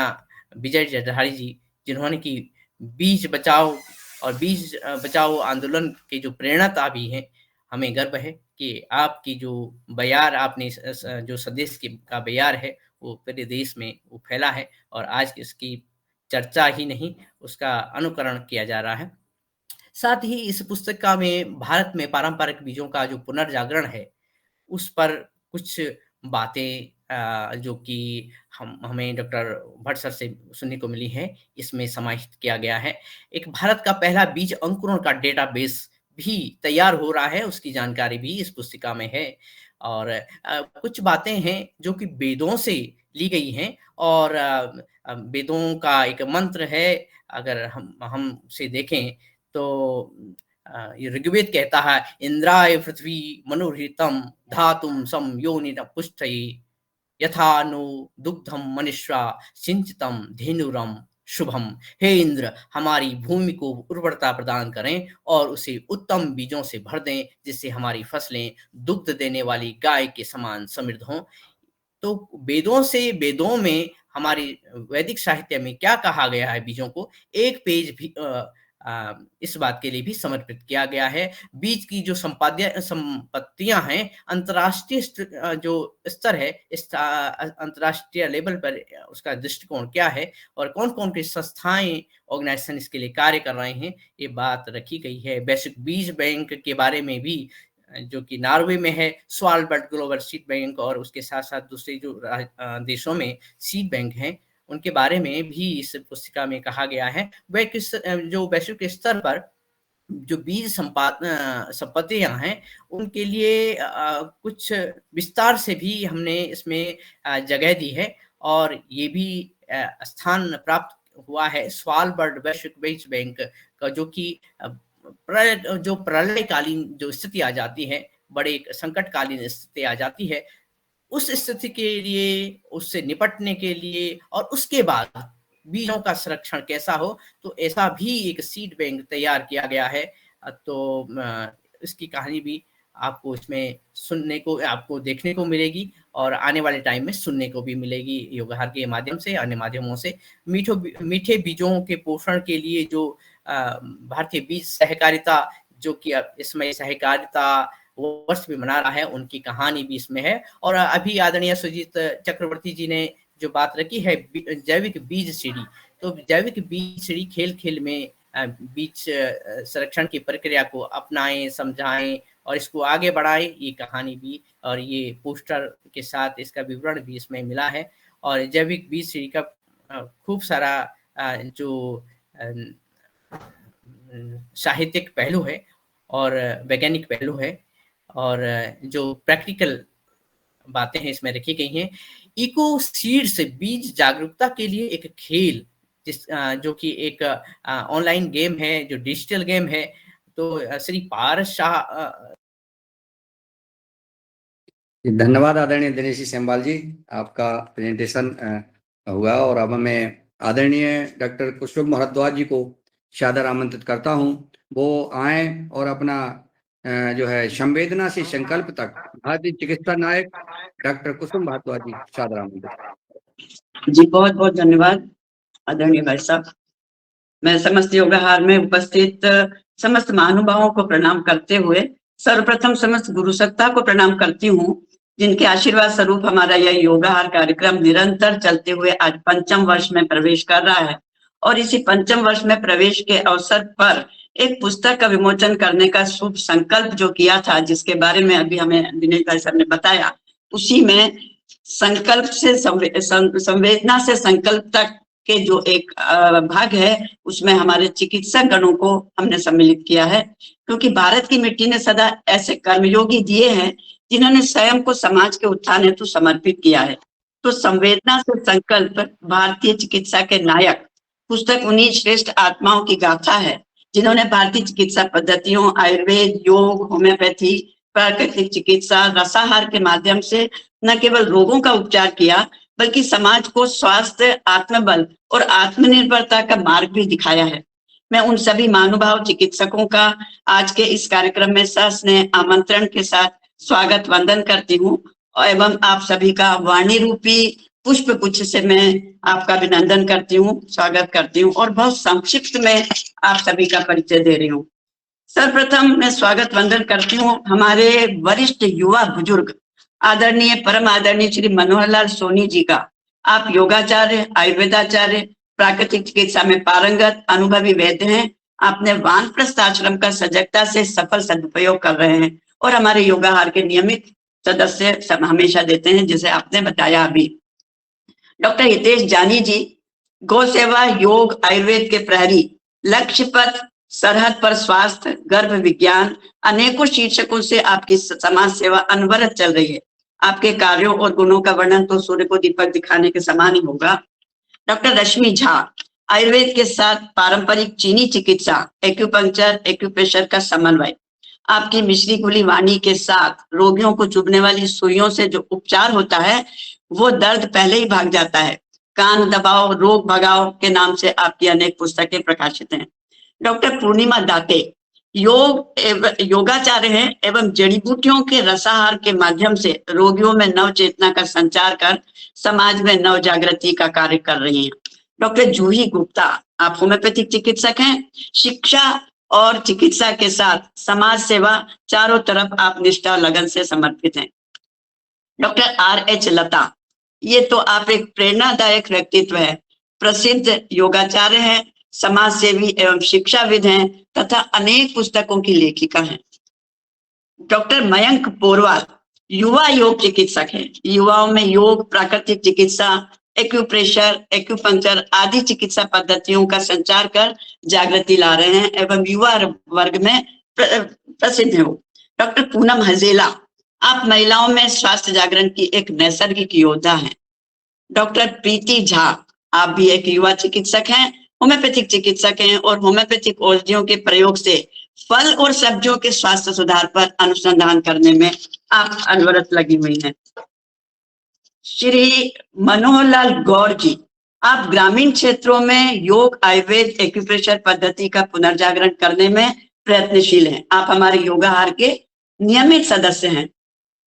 विजय जटारी जी, जिन्होंने की बीज बचाओ और बीज बचाओ आंदोलन के जो प्रेरणाता भी हैं, हमें गर्व है कि आपकी जो बयार, आपने जो स्वदेश का बयार है वो पूरे देश में वो फैला है, और आज इसकी चर्चा ही नहीं, उसका अनुकरण किया जा रहा है। साथ ही इस पुस्तिका में भारत में पारंपरिक बीजों का जो पुनर्जागरण है, उस पर कुछ बातें जो कि हमें डॉक्टर भट्ट सर से सुनने को मिली है, इसमें समाहित किया गया है। एक भारत का पहला बीज अंकुरण का डेटाबेस भी तैयार हो रहा है, उसकी जानकारी भी इस पुस्तिका में है। और कुछ बातें हैं जो कि वेदों से ली गई हैं, और वेदों का एक मंत्र है, अगर हम से देखें तो ऋग्वेद कहता है, इंद्राय पृथ्वी मनुरहितम धातुम सम योनिन पुष्टये यथा नु दुग्धम मनुष्या सिंचितम धेनुरम शुभम। हे इंद्र, हमारी भूमि को उर्वरता प्रदान करें और उसे उत्तम बीजों से भर दें, जिससे हमारी फसलें दुग्ध देने वाली गाय के समान समृद्ध हों। तो वेदों में हमारी वैदिक साहित्य में क्या कहा गया है बीजों को, एक पेज भी इस बात के लिए भी समर्पित किया गया है। बीज की जो संपत्तियां हैं, अंतर्राष्ट्रीय जो स्तर है, इस अंतर्राष्ट्रीय लेवल पर उसका दृष्टिकोण क्या है और कौन कौन की संस्थाएं, ऑर्गेनाइजेशन इसके लिए कार्य कर रहे हैं, ये बात रखी गई है। वैश्विक बीज बैंक के बारे में भी, जो कि नॉर्वे में है, स्वालबर्ड ग्लोबल सीड बैंक, और उसके साथ साथ दूसरे जो देशों में सीड बैंक हैं, उनके बारे में भी इस पुस्तिका में कहा गया है। जो वैश्विक स्तर पर जो बीज संपत्तियां हैं, उनके लिए कुछ विस्तार से भी हमने इसमें जगह दी है, और ये भी स्थान प्राप्त हुआ है स्वालबर्ड वैश्विक बीज बैंक का, जो कि जो प्रलयकालीन जो स्थिति आ जाती है, बड़े संकटकालीन स्थिति आ जाती है, उस स्थिति के लिए, उससे निपटने के लिए, और उसके बाद बीजों का संरक्षण कैसा हो, तो ऐसा भी एक सीड बैंक तैयार किया गया है। तो इसकी कहानी भी आपको इसमें सुनने को, आपको देखने को मिलेगी, और आने वाले टाइम में सुनने को भी मिलेगी योगहार के माध्यम से, अन्य माध्यमों से। मीठे बीजों के पोषण के लिए जो भारतीय बीज सहकारिता, जो कि इसमें सहकारिता वर्ष भी मना रहा है, उनकी कहानी भी इसमें है। और अभी आदरणीय सुजीत चक्रवर्ती जी ने जो बात रखी है जैविक बीज सीढ़ी, तो जैविक बीज सीढ़ी खेल खेल में बीज संरक्षण की प्रक्रिया को अपनाएं, समझाएं और इसको आगे बढ़ाएं, ये कहानी भी, और ये पोस्टर के साथ इसका विवरण भी इसमें मिला है। और जैविक बीज सीढ़ी का खूब सारा जो साहित्यिक पहलू है और वैज्ञानिक पहलू है, और जो प्रैक्टिकल बातें हैं इसमें रखी गई हैं। इको सीड से बीज जागरूकता के लिए एक खेल, जो कि एक ऑनलाइन गेम है, जो डिजिटल गेम है। तो श्री पारस शाह। धन्यवाद आदरणीय दिनेश जी सेमवाल जी, आपका प्रेजेंटेशन हुआ, और अब मैं आदरणीय डॉक्टर कुसुम भारद्वाज जी को सादर आमंत्रित करता हूं, वो आए और अपना जो है संवेदना से संकल्प तक, भारतीय चिकित्सा नायक डॉक्टर कुसुम भारद्वाज जी, सादर आमंत्रित। जी बहुत बहुत धन्यवाद आदरणीय भाई साहब। मैं समस्त योगाहार में उपस्थित समस्त महानुभावों को प्रणाम करते हुए सर्वप्रथम समस्त गुरु सत्ता को प्रणाम करती हूँ, जिनके आशीर्वाद स्वरूप हमारा यह योगाहार कार्यक्रम निरंतर चलते हुए आज 5वें वर्ष में प्रवेश कर रहा है। और इसी 5वें वर्ष में प्रवेश के अवसर पर एक पुस्तक का विमोचन करने का शुभ संकल्प जो किया था, जिसके बारे में अभी हमें दिनेश भाई साहब ने बताया, उसी में संकल्प से संवेदना से संकल्प तक के जो एक भाग है, उसमें हमारे चिकित्सक गणों को हमने सम्मिलित किया है, क्योंकि भारत की मिट्टी ने सदा ऐसे कर्मयोगी दिए हैं जिन्होंने स्वयं को समाज के उत्थान हेतु समर्पित किया है। तो संवेदना से संकल्प भारतीय चिकित्सा के नायक पुस्तक उन्हीं श्रेष्ठ आत्माओं की गाथा है, जिन्होंने भारतीय चिकित्सा पद्धतियों, आयुर्वेद, योग, होम्योपैथी, प्राकृतिक चिकित्सा, रसाहार के माध्यम से न केवल रोगों का उपचार किया, बल्कि समाज को स्वास्थ्य, आत्मबल और आत्मनिर्भरता का मार्ग भी दिखाया है। मैं उन सभी महानुभाव चिकित्सकों का आज के इस कार्यक्रम में सस्नेह आमंत्रण के साथ स्वागत वंदन करती हूँ, एवं आप सभी का वाणी रूपी पुष्प गुच्छ से मैं आपका अभिनंदन करती हूँ, स्वागत करती हूँ, और बहुत संक्षिप्त में आप सभी का परिचय दे रही हूँ। सर्वप्रथम मैं स्वागत वंदन करती हूँ हमारे वरिष्ठ युवा बुजुर्ग आदरणीय परम आदरणीय श्री मनोहर लाल सोनी जी का। आप योगाचार्य, आयुर्वेदाचार्य, प्राकृतिक चिकित्सा में पारंगत अनुभवी वैद्य हैं। आपने वानप्रस्थ आश्रम का सजगता से सफल सदुपयोग कर रहे हैं और हमारे योगाहार के नियमित सदस्य हमेशा देते हैं, जैसे आपने बताया अभी। डॉक्टर हितेश जानी जी, गौ सेवा, योग, आयुर्वेद के प्रहरी, लक्ष्य पथ, सरहद पर स्वास्थ्य, गर्भ विज्ञान, अनेकों शीर्षकों से आपकी समाज सेवा अनवरत चल रही है। आपके कार्यों और गुणों का वर्णन तो सूर्य को दीपक दिखाने के समान ही होगा। डॉक्टर रश्मि झा, आयुर्वेद के साथ पारंपरिक चीनी चिकित्सा, एक्यूपंक्चर, एक्यूप्रेशर का समन्वय। आपकी मिश्री खुली वाणी के साथ रोगियों को चुभने वाली सुइयों से जो उपचार होता है, वो दर्द पहले ही भाग जाता है। कान दबाओ, रोग भगाओ के नाम से आपकी अनेक पुस्तकें प्रकाशित हैं। डॉक्टर पूर्णिमा दाते योगाचार्य हैं एवं जड़ी बूटियों के रसाहार के माध्यम से रोगियों में नव चेतना का संचार कर समाज में नव जागृति का कार्य कर रही हैं। डॉक्टर जूही गुप्ता, आप होम्योपैथिक चिकित्सक हैं। शिक्षा और चिकित्सा के साथ समाज सेवा, चारों तरफ आप निष्ठा और लगन से समर्पित हैं। Doctor R.H. लता, ये तो आप एक प्रेरणादायक व्यक्तित्व है, प्रसिद्ध योगाचार्य हैं, समाज सेवी एवं शिक्षाविद हैं तथा अनेक पुस्तकों की लेखिका हैं। डॉक्टर मयंक पोरवाल, युवा योग चिकित्सक हैं, युवाओं में योग, प्राकृतिक चिकित्सा, एक्यूप्रेशर, एक्यूपंक्चर आदि चिकित्सा पद्धतियों का संचार कर जागृति ला रहे हैं एवं युवा वर्ग में प्रसिद्ध हैं। डॉक्टर पूनम हजेला, आप महिलाओं में स्वास्थ्य जागरण की एक नैसर्गिक योद्धा हैं। डॉक्टर प्रीति झा, आप भी एक युवा चिकित्सक हैं, होम्योपैथिक चिकित्सक हैं और होम्योपैथिक औषधियों के प्रयोग से फल और सब्जियों के स्वास्थ्य सुधार पर अनुसंधान करने में आप अनवरत लगी हुई हैं। श्री मनोहर लाल गौर जी, आप ग्रामीण क्षेत्रों में योग, आयुर्वेद, एक्यूप्रेशर पद्धति का पुनर्जागरण करने में प्रयत्नशील हैं। आप हमारे योगाहार के नियमित सदस्य हैं।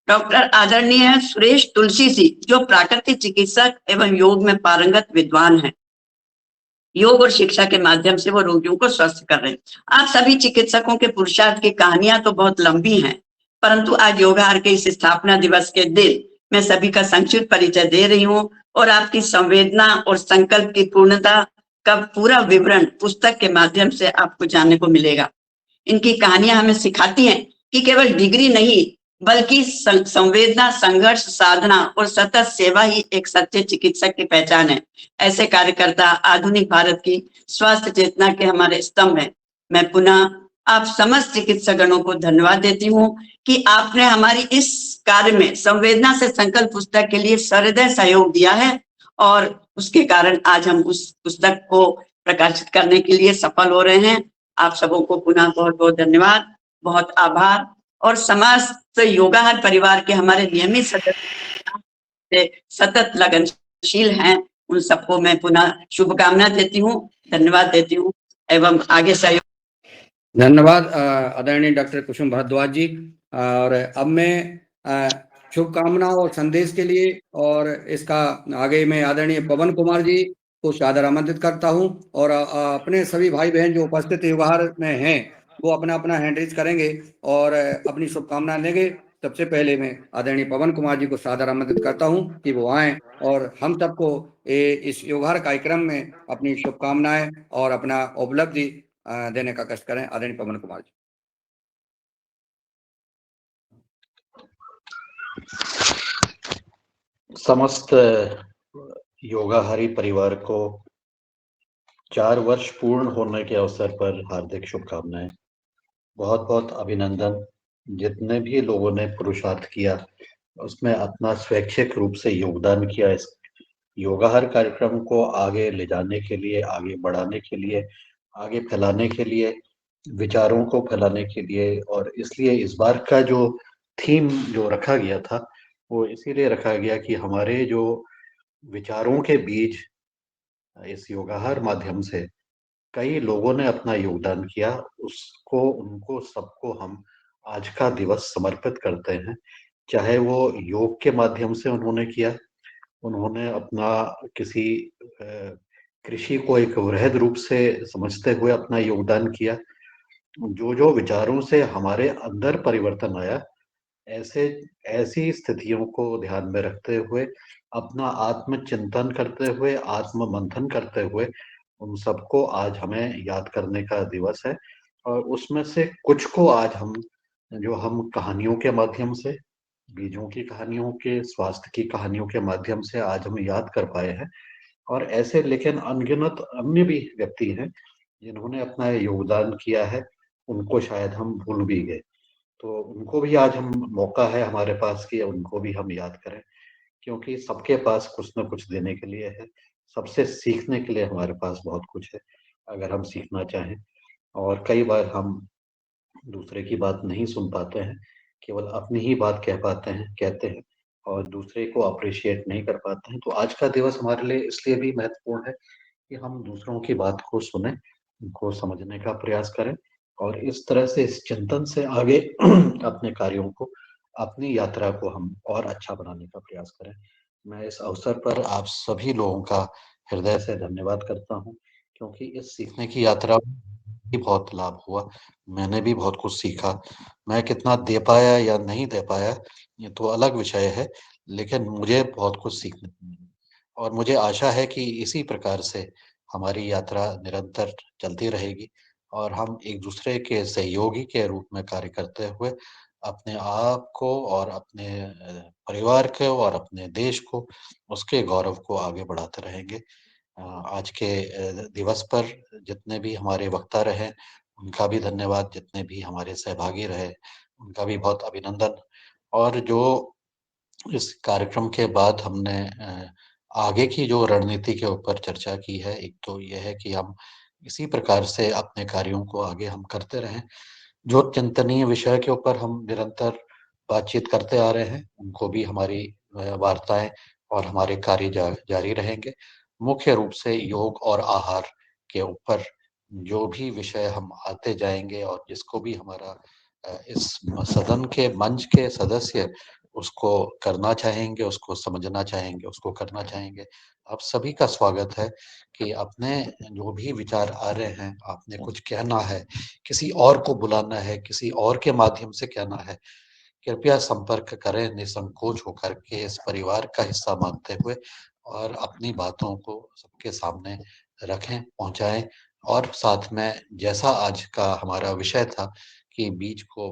डॉक्टर आदरणीय सुरेश तुलसी जी, जो प्राकृतिक चिकित्सक एवं योग में पारंगत विद्वान हैं। योग और शिक्षा के माध्यम से वो रोगियों को स्वस्थ कर रहे हैं। आप सभी चिकित्सकों के पुरुषार्थ की कहानियां तो बहुत लंबी हैं, परंतु आज योगाहार के इस स्थापना दिवस के दिन मैं सभी का संक्षिप्त परिचय दे रही हूँ और आपकी संवेदना और संकल्प की पूर्णता का पूरा विवरण पुस्तक के माध्यम से आपको जानने को मिलेगा। इनकी कहानियां हमें सिखाती हैं कि केवल डिग्री नहीं बल्कि संवेदना, संघर्ष, साधना और सतत सेवा ही एक सच्चे चिकित्सक की पहचान है। ऐसे कार्यकर्ता आधुनिक भारत की स्वास्थ्य चेतना के हमारे स्तंभ हैं। मैं पुनः आप समस्त चिकित्सकगणों को धन्यवाद देती हूँ कि आपने हमारी इस कार्य में संवेदना से संकल्प पुस्तक के लिए सहृदय सहयोग दिया है और उसके कारण आज हम उस पुस्तक को प्रकाशित करने के लिए सफल हो रहे हैं। आप सबों को पुनः बहुत बहुत धन्यवाद, बहुत आभार। और समस्त योगाहार परिवार के हमारे नियमित सदस्य सतत लगनशील हैं, उन सबको मैं पुनः शुभकामना देती हूँ, धन्यवाद देती हूँ एवं आगे सहयोग। धन्यवाद आदरणीय डॉक्टर कुसुम भारद्वाज जी। और अब मैं शुभकामना और संदेश के लिए और इसका आगे मैं आदरणीय पवन कुमार जी को सादर आमंत्रित करता हूं और अपने सभी भाई बहन जो उपस्थित योगाहार में हैं वो अपना अपना हैंड रेज करेंगे और अपनी शुभकामनाएं देंगे। सबसे पहले मैं आदरणीय पवन कुमार जी को सादर आमंत्रित करता हूं कि वो आएं और हम सबको इस योगाहार कार्यक्रम में अपनी शुभकामनाएं और अपना उपलब्धि देने का कष्ट करें। आदरणीय पवन कुमार जी। समस्त योगाहारी परिवार को 4 वर्ष पूर्ण होने के अवसर पर हार्दिक शुभकामनाएं, बहुत बहुत अभिनंदन। जितने भी लोगों ने पुरुषार्थ किया उसमें अपना स्वैच्छिक रूप से योगदान किया, इस योगाहार कार्यक्रम को आगे ले जाने के लिए, आगे बढ़ाने के लिए, आगे फैलाने के लिए, विचारों को फैलाने के लिए। और इसलिए इस बार का जो थीम जो रखा गया था वो इसीलिए रखा गया कि हमारे जो विचारों के बीच इस योगाहार माध्यम से कई लोगों ने अपना योगदान किया, उसको उनको सबको हम आज का दिवस समर्पित करते हैं। चाहे वो योग के माध्यम से उन्होंने किया, उन्होंने अपना किसी कृषि को एक वृहद रूप से समझते हुए अपना योगदान किया, जो विचारों से हमारे अंदर परिवर्तन आया, ऐसी स्थितियों को ध्यान में रखते हुए, अपना आत्मचिंतन करते हुए, आत्म मंथन करते हुए उन सबको आज हमें याद करने का दिवस है। और उसमें से कुछ को आज हम कहानियों के माध्यम से, बीजों की कहानियों के, स्वास्थ्य की कहानियों के माध्यम से आज हम याद कर पाए हैं। और ऐसे लेकिन अनगिनत अन्य भी व्यक्ति हैं जिन्होंने अपना योगदान किया है, उनको शायद हम भूल भी गए। तो उनको भी आज हम मौका है हमारे पास कि उनको भी हम याद करें, क्योंकि सबके पास कुछ न कुछ देने के लिए है, सबसे सीखने के लिए हमारे पास बहुत कुछ है अगर हम सीखना चाहें। और कई बार हम दूसरे की बात नहीं सुन पाते हैं, केवल अपनी ही बात कहते हैं और दूसरे को अप्रिशिएट नहीं कर पाते हैं। तो आज का दिवस हमारे लिए इसलिए भी महत्वपूर्ण है कि हम दूसरों की बात को सुने, उनको समझने का प्रयास करें और इस तरह से, इस चिंतन से आगे अपने कार्यों को, अपनी यात्रा को हम और अच्छा बनाने का प्रयास करें। मैं इस अवसर पर आप सभी लोगों का हृदय से धन्यवाद करता हूँ, क्योंकि इस सीखने की यात्रा में भी बहुत लाभ हुआ। मैंने भी बहुत कुछ सीखा। मैं कितना दे पाया या नहीं दे पाया, ये तो अलग विषय है, लेकिन मुझे बहुत कुछ सीखने को मिला। और मुझे आशा है कि इसी प्रकार से हमारी यात्रा निरंतर चलती रहेगी और हम एक-दूसरे के सहयोगी के रूप में कार्य करते हुए अपने आप को और अपने परिवार को और अपने देश को, उसके गौरव को आगे बढ़ाते रहेंगे। आज के दिवस पर जितने भी हमारे वक्ता रहे, उनका भी धन्यवाद, जितने भी हमारे सहभागी रहे, उनका भी बहुत अभिनंदन। और जो इस कार्यक्रम के बाद हमने आगे की जो रणनीति के ऊपर चर्चा की है, एक तो ये है कि हम इसी प्रकार से अपने कार्यों को आगे हम करते रहें। जो चिंतनीय विषय के ऊपर हम निरंतर बातचीत करते आ रहे हैं, उनको भी हमारी वार्ताएँ और हमारे कार्य जारी रहेंगे। मुख्य रूप से योग और आहार के ऊपर जो भी विषय हम आते जाएँगे और जिसको भी हमारा इस सदन के मंच के सदस्य उसको करना चाहेंगे, उसको समझना चाहेंगे, उसको करना चाहेंगे। आप सभी का स्वागत है कि अपने जो भी विचार आ रहे हैं, आपने कुछ कहना है, किसी और को बुलाना है, किसी और के माध्यम से कहना है, कृपया संपर्क करें निसंकोच होकर के इस परिवार का हिस्सा मानते हुए और अपनी बातों को सबके सामने रखें, पहुँचाएँ। और साथ में जैसा आज का हमारा विषय था कि बीज को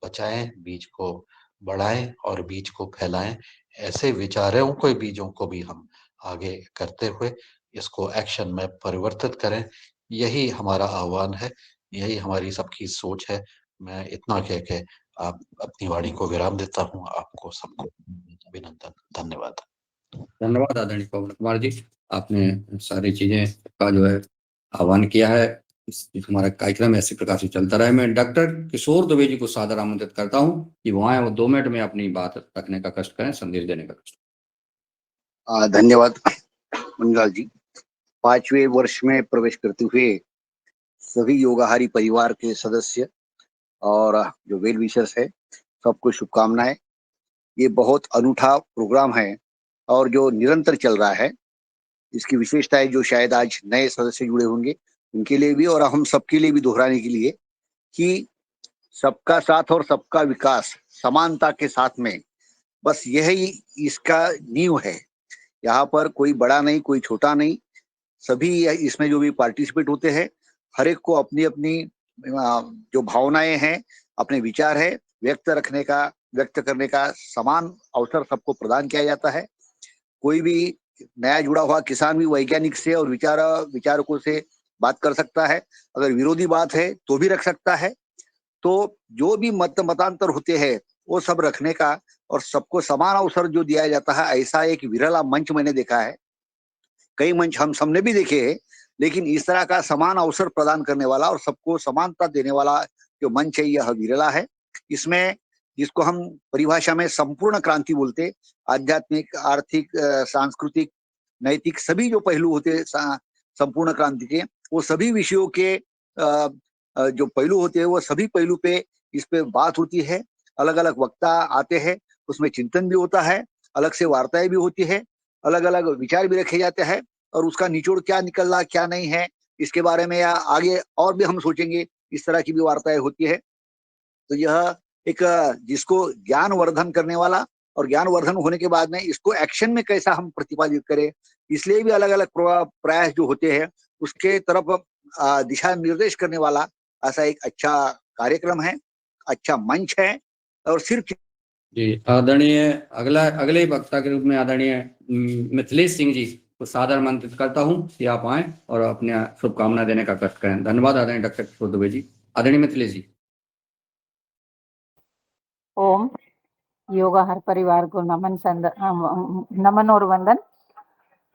बचाएँ, बीज को बढ़ाएँ और बीज को फैलाएँ। ऐसे विचारों के बीजों को भी हम आगे करते हुए इसको एक्शन में परिवर्तित करें। यही हमारा आह्वान है, यही हमारी सबकी सोच है। मैं इतना कह के आप अपनी वाणी को विराम देता हूँ। आपको सबको अभिनंदन, धन्यवाद। धन्यवाद आदरणीय पवन कुमार जी, आपने सारी चीजें का जो है आह्वान किया है। हमारा कार्यक्रम ऐसी प्रकार से चलता रहे। मैं डॉक्टर किशोर दुबे जी को सादर आमंत्रित करता हूँ कि वो आए और 2 मिनट में अपनी बात रखने का कष्ट करें, संदेश देने का कष्ट। धन्यवाद मुनिलाल जी। 5वें वर्ष में प्रवेश करते हुए सभी योगाहारी परिवार के सदस्य और जो वेल विशर्स है, सबको शुभकामनाएं। ये बहुत अनूठा प्रोग्राम है और जो निरंतर चल रहा है, इसकी विशेषता है जो शायद आज नए सदस्य जुड़े होंगे उनके लिए भी और हम सबके लिए भी दोहराने के लिए कि सबका साथ और सबका विकास समानता के साथ में, बस यही इसका नींव है। यहाँ पर कोई बड़ा नहीं, कोई छोटा नहीं, सभी इसमें जो भी पार्टिसिपेट होते हैं, हर एक को अपनी अपनी जो भावनाएं हैं, अपने विचार है, व्यक्त करने का समान अवसर सबको प्रदान किया जाता है। कोई भी नया जुड़ा हुआ किसान भी वैज्ञानिक से और विचारकों से बात कर सकता है। अगर विरोधी बात है तो भी रख सकता है। तो जो भी मतांतर होते हैं वो सब रखने का और सबको समान अवसर जो दिया जाता है, ऐसा एक विरला मंच मैंने देखा है। कई मंच हम सबने भी देखे हैं, लेकिन इस तरह का समान अवसर प्रदान करने वाला और सबको समानता देने वाला जो मंच है, यह विरला है। इसमें जिसको हम परिभाषा में संपूर्ण क्रांति बोलते, आध्यात्मिक, आर्थिक, सांस्कृतिक, नैतिक सभी जो पहलू होते संपूर्ण क्रांति के, वो सभी विषयों के जो पहलू होते हैं वो सभी पहलू पे इस पे बात होती है। अलग अलग वक्ता आते हैं, उसमें चिंतन भी होता है, अलग से वार्ताएं भी होती है, अलग अलग विचार भी रखे जाते हैं और उसका निचोड़ क्या निकल रहा क्या नहीं है इसके बारे में या आगे और भी हम सोचेंगे, इस तरह की भी वार्ताएं होती है। तो यह एक जिसको ज्ञान वर्धन करने वाला और ज्ञान वर्धन होने के बाद में इसको एक्शन में कैसा हम प्रतिपादित करें, इसलिए भी अलग अलग प्रयास जो होते हैं उसके तरफ दिशा निर्देश करने वाला ऐसा एक अच्छा कार्यक्रम है, अच्छा मंच है। और सिर्फ जी, आदरणीय अगले वक्ता के रूप में आदरणीय मिथिलेश सिंह जी को सादर आमंत्रित करता हूं कि आप आएं और अपने शुभकामना देने का कष्ट करें। धन्यवाद आदरणीय डॉक्टर किशोर दुबे जी। आदरणीय मिथिलेश जी। ओम योगा हर परिवार को नमन और वंदन।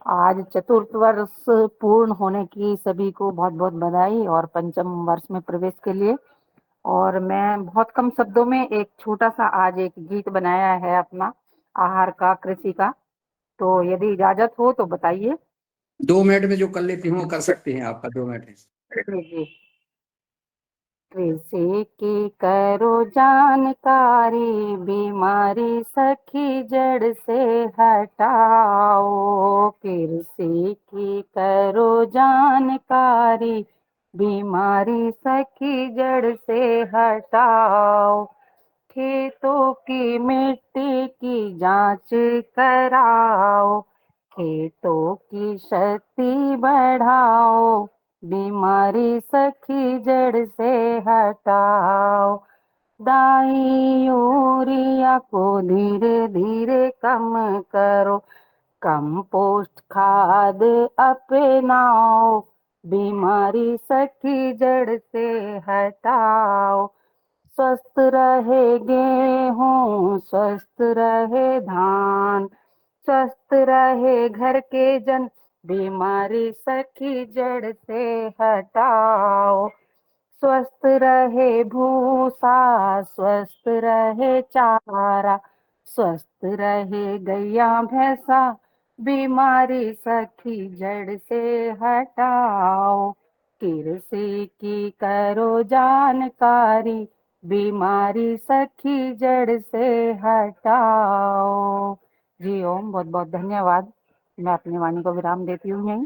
आज चतुर्थ वर्ष पूर्ण होने की सभी को बहुत बहुत बधाई और पंचम वर्ष में प्रवेश के लिए। और मैं बहुत कम शब्दों में एक छोटा सा आज एक गीत बनाया है अपना आहार का, कृषि का, तो यदि इजाजत हो तो बताइए। 2 मिनट में जो कर लेती हूँ कर सकती हैं, आपका 2 मिनट है। जी। कृषि की करो जानकारी, बीमारी सखी जड़ से हटाओ। किरसी की करो जानकारी, बीमारी सखी जड़ से हटाओ। खेतों की मिट्टी की जांच कराओ, खेतों की शक्ति बढ़ाओ, बीमारी सखी जड़ से हटाओ। डाई यूरिया को धीरे धीरे कम करो, कंपोस्ट खाद अपनाओ, बीमारी सखी जड़ से हटाओ। स्वस्थ रहे गेहूं, स्वस्थ रहे धान, स्वस्थ रहे घर के जन, बीमारी सखी जड़ से हटाओ। स्वस्थ रहे भूसा, स्वस्थ रहे चारा, स्वस्थ रहे गैया भैंसा, बीमारी सखी जड़ से हटाओ। किरसी की करो जानकारी, बीमारी सखी जड़ से हटाओ। जी ओम, बहुत बहुत धन्यवाद। मैं अपनी वाणी को विराम देती हूँ यहीं।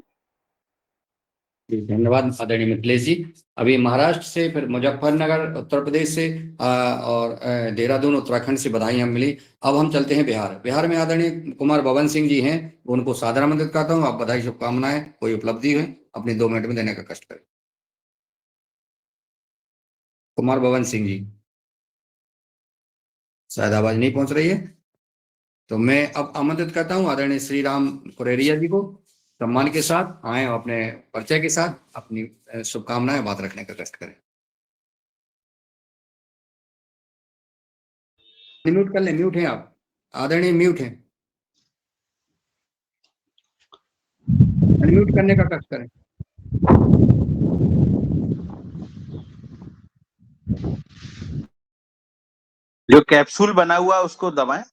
जी, धन्यवाद आदरणीय मिथिलेश जी। अभी महाराष्ट्र से, फिर मुजफ्फरनगर उत्तर प्रदेश से और देहरादून उत्तराखंड से बधाइयां मिली। अब हम चलते हैं बिहार। बिहार में आदरणीय कुमार बवन सिंह जी हैं, उनको सादर आमंत्रित करता हूँ। आप बधाई शुभकामनाएं, कोई उपलब्धि है अपनी 2 मिनट में देने का कष्ट करें। कुमार बवन सिंह जी, शायद आवाज नहीं पहुंच रही है, तो मैं अब आमंत्रित करता हूं आदरणीय श्री राम कुरेरिया जी को। सम्मान के साथ आए और अपने परिचय के साथ अपनी शुभकामनाएं बात रखने का कष्ट करें। म्यूट कर लें, म्यूट हैं आप आदरणीय, म्यूट हैं, अनम्यूट करने का कष्ट करें। जो कैप्सूल बना हुआ उसको दबाएं।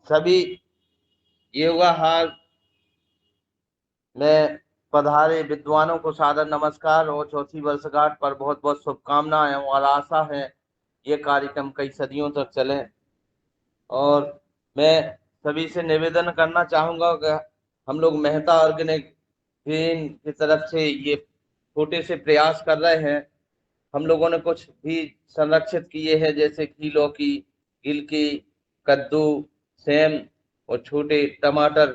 सभी योगाहार में पधारे विद्वानों को सादर नमस्कार और चौथी वर्षगांठ पर बहुत बहुत शुभकामनाएं और आशा है ये कार्यक्रम कई सदियों तक चले। और मैं सभी से निवेदन करना चाहूंगा कि हम लोग मेहता ऑर्गेनिक ग्रीन की तरफ से ये छोटे से प्रयास कर रहे हैं। हम लोगों ने कुछ भी संरक्षित किए हैं, जैसे की लौकी, गिलकी, कद्दू, सेम और छोटे टमाटर।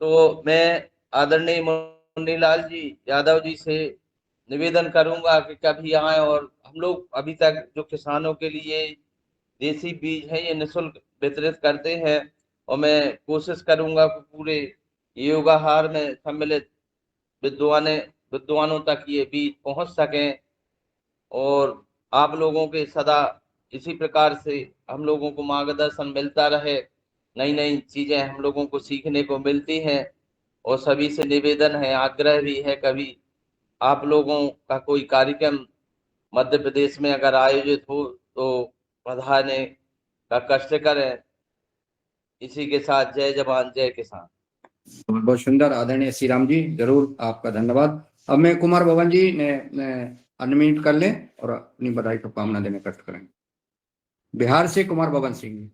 तो मैं आदरणीय मुन्नीलाल जी यादव जी से निवेदन करूंगा कि कभी आए और हम लोग अभी तक जो किसानों के लिए देसी बीज है ये निःशुल्क वितरित करते हैं। और मैं कोशिश करूंगा कि पूरे योगाहार में सम्मिलित विद्वानों तक ये बीज पहुंच सकें और आप लोगों के सदा इसी प्रकार से हम लोगों को मार्गदर्शन मिलता रहे, नई नई चीजें हम लोगों को सीखने को मिलती हैं। और सभी से निवेदन है, आग्रह भी है, कभी आप लोगों का कोई कार्यक्रम मध्य प्रदेश में अगर आयोजित हो तो पधारने का कष्ट करें। इसी के साथ जय जवान जय किसान। बहुत सुंदर आदरणीय श्री राम जी, जरूर आपका धन्यवाद। अब मैं कुमार भवन जी ने अनम्यूट कर लें और अपनी बधाई शुभकामना देने का कष्ट करें। बिहार से कुमार भवन सिंह जी,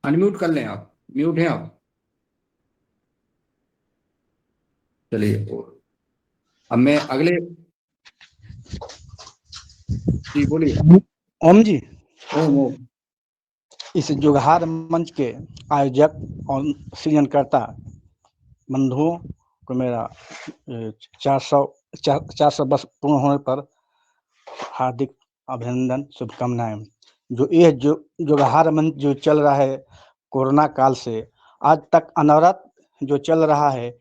अनम्यूट कर लें आप, म्यूट हैं आप। चलिए, अब मैं अगले जी बोलिए। ओम जी, ओम ओम। इस जोगहार मंच के आयोजक और सृजनकर्ता बंधुओं को मेरा 400 वर्ष पूर्ण होने पर हार्दिक अभिनंदन, शुभकामनाएं। जो ये जोगहार मंच जो चल रहा है कोरोना काल से आज तक अनवरत जो चल रहा है,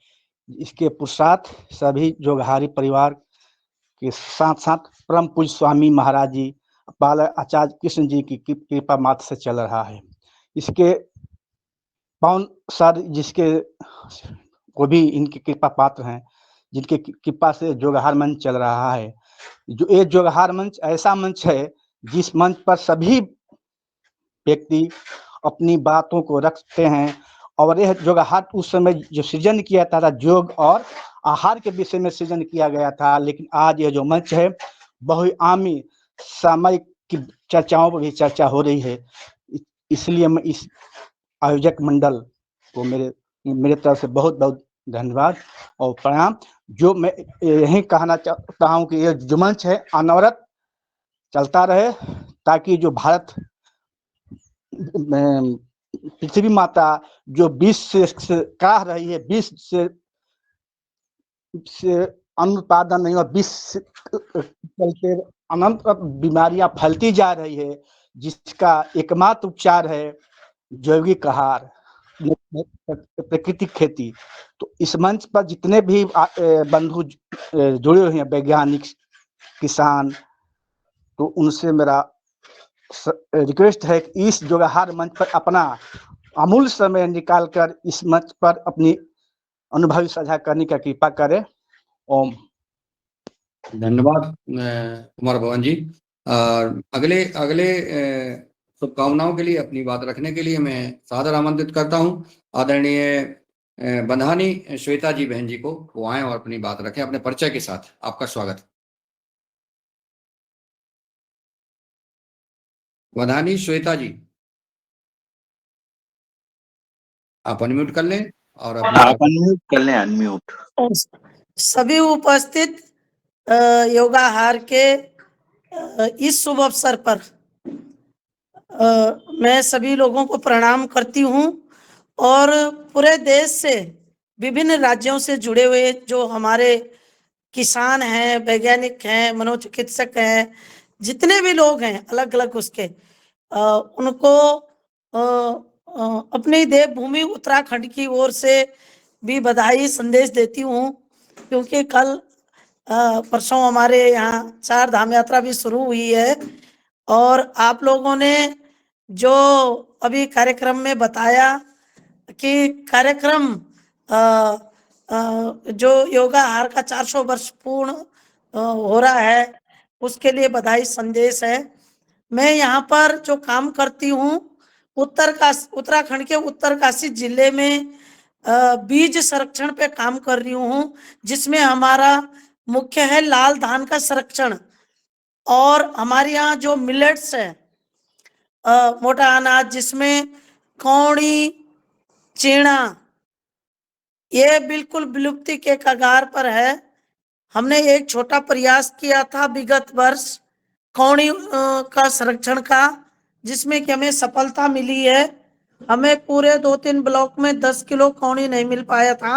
इसके पुरुषार्थ सभी जोगहारी परिवार के साथ साथ परम पूज्य स्वामी महाराज जी, बाल आचार्य कृष्ण जी की कृपा मात्र से चल रहा है। इसके पवन सर जिसके को भी इनकी कृपा पात्र हैं, जिनके कृपा से जोगहार मंच चल रहा है। जो ये जोगहार मंच ऐसा मंच है जिस मंच पर सभी व्यक्ति अपनी बातों को रखते हैं। और यह जोगहार उस समय जो सृजन किया था योग और आहार के विषय में सृजन किया गया था, लेकिन आज यह जो मंच है बहुआयामी सामयिक की चर्चाओं पर भी चर्चा हो रही है। इसलिए मैं इस आयोजक मंडल को मेरे तरफ से बहुत बहुत धन्यवाद और प्रणाम। जो मैं यही कहना चाहता हूँ कि ये जो मंच है अनवरत चलता रहे, ताकि जो भारत पृथ्वी माता जो विष से काह रही है, विष से अन्न उत्पादन नहीं और विष चलते अनंत बीमारियां फैलती जा रही है, जिसका एकमात्र उपचार है जैविक आहार, प्राकृतिक खेती। तो इस मंच पर जितने भी बंधु जुड़े हुए हैं, वैज्ञानिक, किसान, तो उनसे मेरा रिक्वेस्ट है कि इस जोगाहार मंच पर अपना अमूल्य समय निकालकर इस मंच पर अपनी अनुभव साझा करने का कृपा करें। ओम। धन्यवाद कुमार भवन जी। अगले अगले शुभकामनाओं के लिए, अपनी बात रखने के लिए मैं सादर आमंत्रित करता हूं आदरणीय बंधानी श्वेता जी बहन जी को। वो आए और अपनी बात रखें अपने परिचय के साथ। आपका स्वागत। बंधानी श्वेता जी, आप अनम्यूट कर लें और आप अनम्यूट कर लें, अनम्यूट। सभी उपस्थित योगाहार के इस शुभ अवसर पर मैं सभी लोगों को प्रणाम करती हूँ और पूरे देश से, विभिन्न राज्यों से जुड़े हुए जो हमारे किसान हैं, वैज्ञानिक हैं, मनोचिकित्सक हैं, जितने भी लोग हैं अलग अलग उसके, उनको अपनी देवभूमि उत्तराखंड की ओर से भी बधाई संदेश देती हूँ, क्योंकि कल परसों हमारे यहाँ 4 धाम यात्रा भी शुरू हुई है। और आप लोगों ने जो अभी कार्यक्रम में बताया कि कार्यक्रम जो योगाहार का 400 वर्ष पूर्ण हो रहा है, उसके लिए बधाई संदेश है। मैं यहाँ पर जो काम करती हूँ उत्तराखंड के उत्तरकाशी जिले में बीज संरक्षण पे काम कर रही हूँ, जिसमें हमारा मुख्य है लाल धान का संरक्षण। और हमारे यहाँ जो मिलेट्स है, मोटा अनाज जिसमें कौड़ी, चीना, ये बिल्कुल विलुप्ति के कगार पर है। हमने एक छोटा प्रयास किया था विगत वर्ष कौड़ी का संरक्षण का, जिसमें कि हमें सफलता मिली है। हमें पूरे 2-3 ब्लॉक में 10 किलो कौड़ी नहीं मिल पाया था।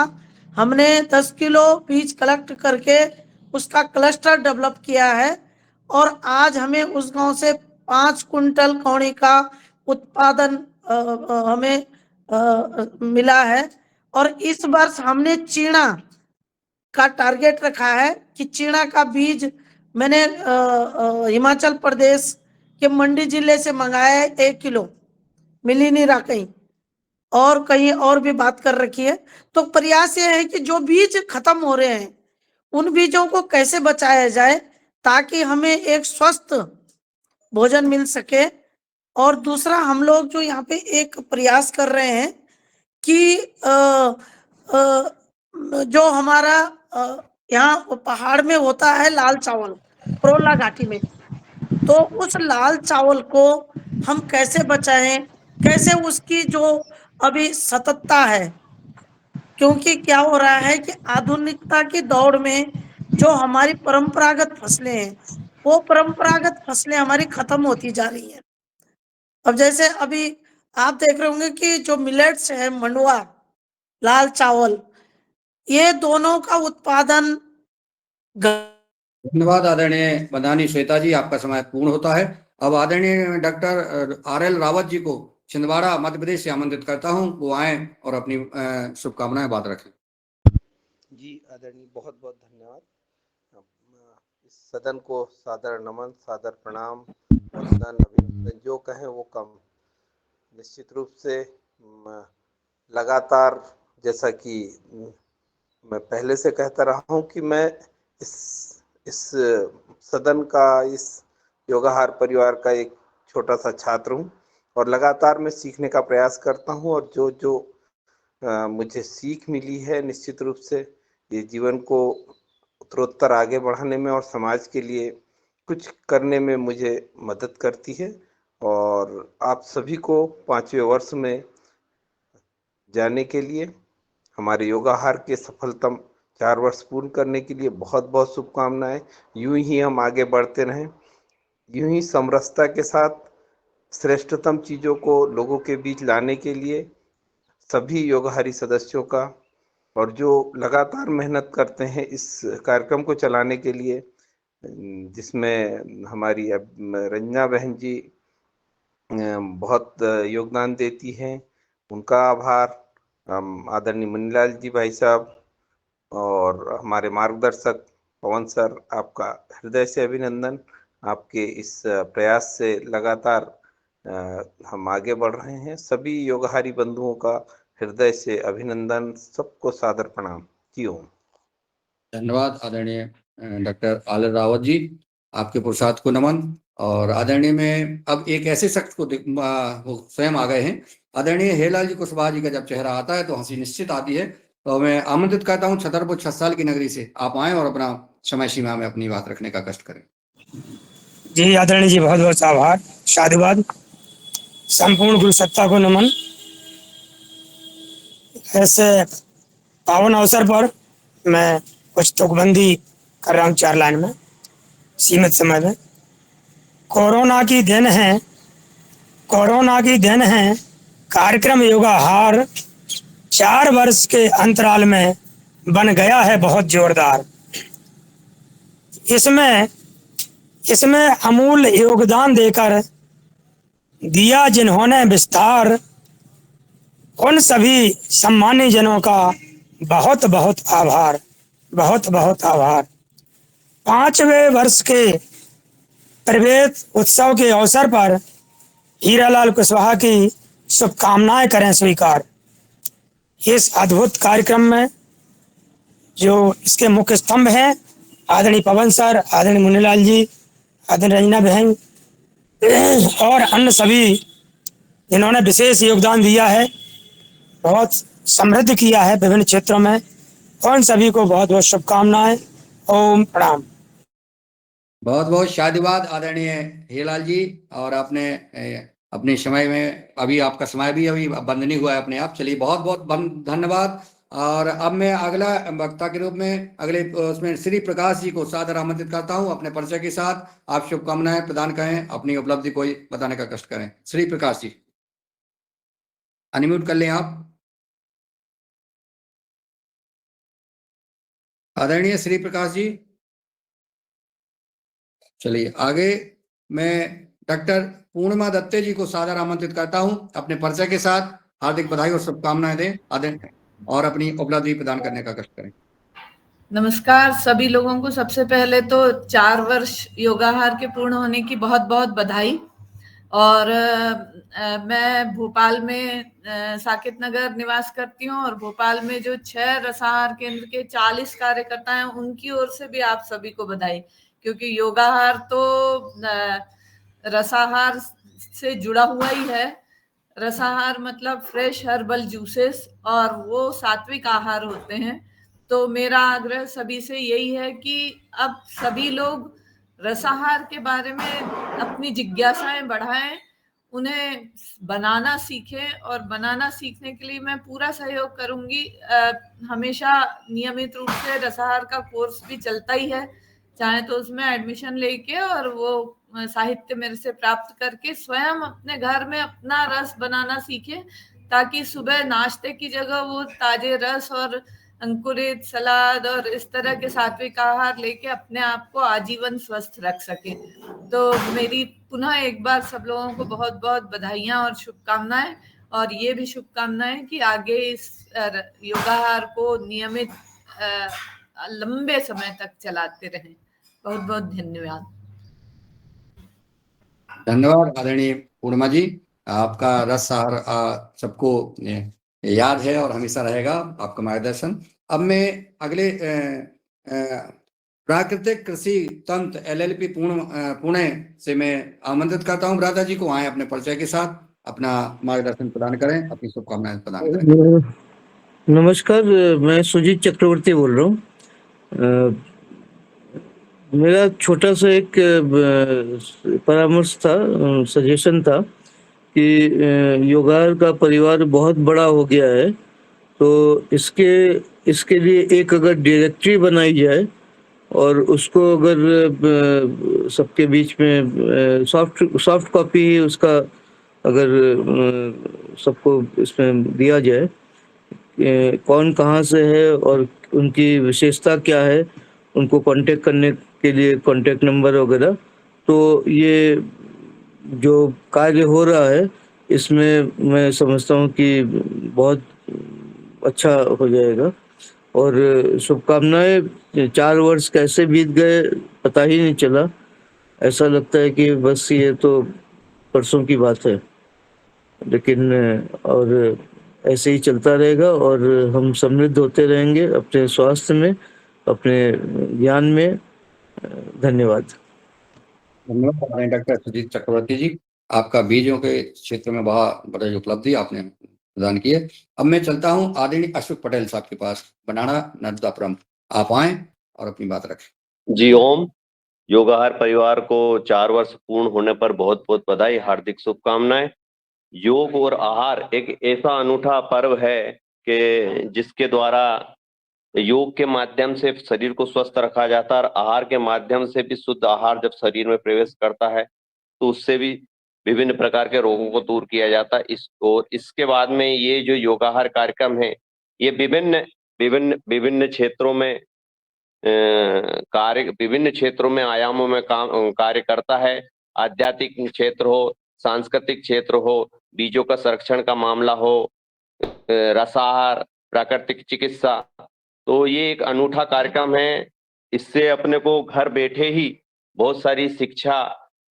हमने 10 किलो बीज कलेक्ट करके उसका क्लस्टर डेवलप किया है और आज हमें उस गांव से 5 कुंटल कौड़ी का उत्पादन हमें मिला है। और इस वर्ष हमने चीना का टारगेट रखा है कि चीना का बीज मैंने हिमाचल प्रदेश के मंडी जिले से मंगाया है, 1 किलो मिल ही नहीं रहा कहीं, और कहीं और भी बात कर रखी है। तो प्रयास ये है कि जो बीज खत्म हो रहे हैं उन बीजों को कैसे बचाया जाए ताकि हमें एक स्वस्थ भोजन मिल सके। और दूसरा, हम लोग जो यहाँ पे एक प्रयास कर रहे हैं कि जो हमारा यहाँ पहाड़ में होता है लाल चावल, प्रोला घाटी में, तो उस लाल चावल को हम कैसे बचाएं, कैसे उसकी जो अभी सततता है, क्योंकि क्या हो रहा है कि आधुनिकता की दौड़ में जो हमारी परंपरागत फसलें हैं, वो परंपरागत फसलें हमारी खत्म होती जा रही हैं। अब जैसे अभी आप देख रहे होंगे कि जो मिलेट्स है, मंडुआ, लाल चावल, ये दोनों का उत्पादन। धन्यवाद आदरणीय बंधानी श्वेता जी, आपका समय पूर्ण होता है। अब आदरणीय डॉक्टर RL रावत जी को छिंदवाड़ा मध्य प्रदेश से आमंत्रित करता हूं, वो आए और अपनी शुभकामनाएं बात रखें। जी आदरणीय, बहुत बहुत धन्यवाद। इस सदन को सादर नमन, सादर प्रणाम, वंदन, अभिनंदन, जो कहें वो कम। निश्चित रूप से लगातार, जैसा कि मैं पहले से कहता रहा हूं कि मैं इस सदन का, इस योगाहार परिवार का एक छोटा सा छात्र हूं और लगातार मैं सीखने का प्रयास करता हूं। और जो जो मुझे सीख मिली है, निश्चित रूप से ये जीवन को उत्तरोत्तर आगे बढ़ाने में और समाज के लिए कुछ करने में मुझे मदद करती है। और आप सभी को 5वें वर्ष में जाने के लिए, हमारे योगाहार के सफलतम 4 वर्ष पूर्ण करने के लिए बहुत बहुत शुभकामनाएं। यूं ही हम आगे बढ़ते रहें, यूं ही समरसता के साथ श्रेष्ठतम चीज़ों को लोगों के बीच लाने के लिए सभी योगाहारी सदस्यों का, और जो लगातार मेहनत करते हैं इस कार्यक्रम को चलाने के लिए, जिसमें हमारी रंजना बहन जी बहुत योगदान देती हैं, उनका आभार। आदरणीय मुनीलाल जी भाई साहब और हमारे मार्गदर्शक पवन सर, आपका हृदय से अभिनंदन। आपके इस प्रयास से लगातार हम आगे बढ़ रहे हैं। सभी योगाहारी बंधुओं का हृदय से अभिनंदन, सबको सादर प्रणाम। जी ओम। धन्यवाद आदरणीय डॉक्टर आल रावत जी, आपके पुरुषार्थ को नमन। और आदरणीय में अब एक ऐसे शख्स को वो स्वयं आ गए हैं। आदरणीय हेलाल जी कुशवाहा जी का जब चेहरा आता है तो हंसी निश्चित आती है। तो मैं आमंत्रित करता हूँ छतरपुर 6 साल की नगरी से आप आए और अपना समय सीमा में अपनी बात रखने का कष्ट करें। जी आदरणीय जी, बहुत बहुत आभार, साधुवाद, संपूर्ण गुरु सत्ता को नमन। ऐसे पावन अवसर पर मैं कुछ तुकबंदी कर रहा हूँ 4 लाइन में, सीमित समय में। कोरोना की देन है, कोरोना की देन है, कार्यक्रम योगाहार 4 वर्ष के अंतराल में बन गया है बहुत जोरदार। इसमें अमूल्य योगदान देकर दिया जिन्होंने विस्तार, उन सभी सम्मानित जनों का बहुत बहुत आभार, बहुत बहुत आभार। 5वें वर्ष के प्रवेश उत्सव के अवसर पर हीरालाल कुशवाहा की शुभकामनाएं करें स्वीकार। इस अद्भुत कार्यक्रम में जो इसके मुख्य स्तंभ हैं, आदरणीय पवन सर, आदरणीय मुनीलाल जी, आदरणीय रंजना बहन और अन्य सभी जिन्होंने विशेष योगदान दिया है, बहुत समृद्ध किया है विभिन्न क्षेत्रों में, उन सभी को बहुत बहुत शुभकामनाएं। ओम प्रणाम। बहुत बहुत शादिवाद आदरणीय हीरालाल जी। और आपने अपने समय में, अभी आपका समय भी अभी बंद नहीं हुआ है अपने आप। चलिए बहुत बहुत धन्यवाद। और अब मैं अगला वक्ता के रूप में अगले उसमें श्री प्रकाश जी को सादर आमंत्रित करता हूं। अपने परिचय के साथ आप शुभकामनाएं प्रदान करें, अपनी उपलब्धि को बताने का कष्ट करें। श्री प्रकाश जी अनम्यूट कर लें आप। आदरणीय श्री प्रकाश जी। चलिए आगे मैं डॉक्टर पूर्णिमा दत्ते जी को सादर आमंत्रित करता हूं। अपने परिचय के साथ हार्दिक बधाई और शुभकामनाएं दें और अपनी उपलब्धि प्रदान करने का कष्ट करें। नमस्कार सभी लोगों को। सबसे पहले तो 4 वर्ष योगाहार के पूर्ण होने की बहुत बहुत बधाई। और मैं भोपाल में साकेत नगर निवास करती हूँ और भोपाल में जो 6 रसाहार केंद्र के 40 कार्यकर्ता हैं, उनकी ओर से भी आप सभी को बधाई, क्योंकि योगाहार तो रसाहार से जुड़ा हुआ ही है। रसाहार मतलब फ्रेश हर्बल जूसेस, और वो सात्विक आहार होते हैं। तो मेरा आग्रह सभी से यही है कि अब सभी लोग रसाहार के बारे में अपनी जिज्ञासाएं बढ़ाएं, उन्हें बनाना सीखें, और बनाना सीखने के लिए मैं पूरा सहयोग करूंगी। हमेशा नियमित रूप से रसाहार का कोर्स भी चलता ही है, चाहे तो उसमें एडमिशन लेके और वो साहित्य मेरे से प्राप्त करके स्वयं अपने घर में अपना रस बनाना सीखे, ताकि सुबह नाश्ते की जगह वो ताजे रस और अंकुरित सलाद और इस तरह के सात्विक आहार लेके अपने आप को आजीवन स्वस्थ रख सके। तो मेरी पुनः एक बार सब लोगों को बहुत बहुत बधाइयां और शुभकामनाएं, और ये भी शुभकामनाएं कि आगे इस योगाहार को नियमित लंबे समय तक चलाते रहें। बहुत बहुत धन्यवाद। धन्यवाद आदरणीय पूर्णिमा जी। आपका रसाहार सबको याद है और हमेशा रहेगा आपका मार्गदर्शन। अब मैं अगले प्राकृतिक कृषि तंत्र LLP पुणे से मैं आमंत्रित करता हूं ब्रादा जी को। आए अपने परिचय के साथ अपना मार्गदर्शन प्रदान करें, अपनी शुभकामनाएं प्रदान करें। नमस्कार, मैं सुजीत चक्रवर्ती बोल रहा हूँ। मेरा छोटा सा एक परामर्श था, सजेशन था कि योगाहार का परिवार बहुत बड़ा हो गया है, तो इसके लिए एक अगर डायरेक्टरी बनाई जाए और उसको अगर सबके बीच में सॉफ्ट कॉपी उसका अगर सबको इसमें दिया जाए, कौन कहाँ से है और उनकी विशेषता क्या है, उनको कांटेक्ट करने के लिए कांटेक्ट नंबर वगैरह, तो ये जो कार्य हो रहा है इसमें मैं समझता हूँ कि बहुत अच्छा हो जाएगा। और शुभकामनाएं। 4 वर्ष कैसे बीत गए पता ही नहीं चला, ऐसा लगता है कि बस ये तो परसों की बात है, लेकिन और ऐसे ही चलता रहेगा और हम समृद्ध होते रहेंगे अपने स्वास्थ्य में, अपने ज्ञान में। धन्यवाद। धन्यवाद डॉक्टर सुजीत चक्रवर्ती जी, आपका बीजों के क्षेत्र में बहुत बड़ी उपलब्धि आपने प्रदान की है। अब मैं चलता हूँ आदरणीय अशोक पटेल साहब के पास, बनाना नर्मदापुरम। आप आए और अपनी बात रखें। जी ओम। योगाहार परिवार को 4 वर्ष पूर्ण होने पर बहुत बहुत बधाई, हार्दिक शुभकामनाएं। योग और आहार एक ऐसा अनूठा पर्व है कि जिसके द्वारा योग के माध्यम से शरीर को स्वस्थ रखा जाता है और आहार के माध्यम से भी शुद्ध आहार जब शरीर में प्रवेश करता है तो उससे भी विभिन्न प्रकार के रोगों को दूर किया जाता है। और इसके बाद में ये जो योगाहार कार्यक्रम है ये विभिन्न क्षेत्रों में विभिन्न क्षेत्रों में आयामों में कार्य करता है। आध्यात्मिक क्षेत्र हो, सांस्कृतिक क्षेत्र हो, बीजों का संरक्षण का मामला हो, रसाहार, प्राकृतिक चिकित्सा, तो ये एक अनूठा कार्यक्रम है। इससे अपने को घर बैठे ही बहुत सारी शिक्षा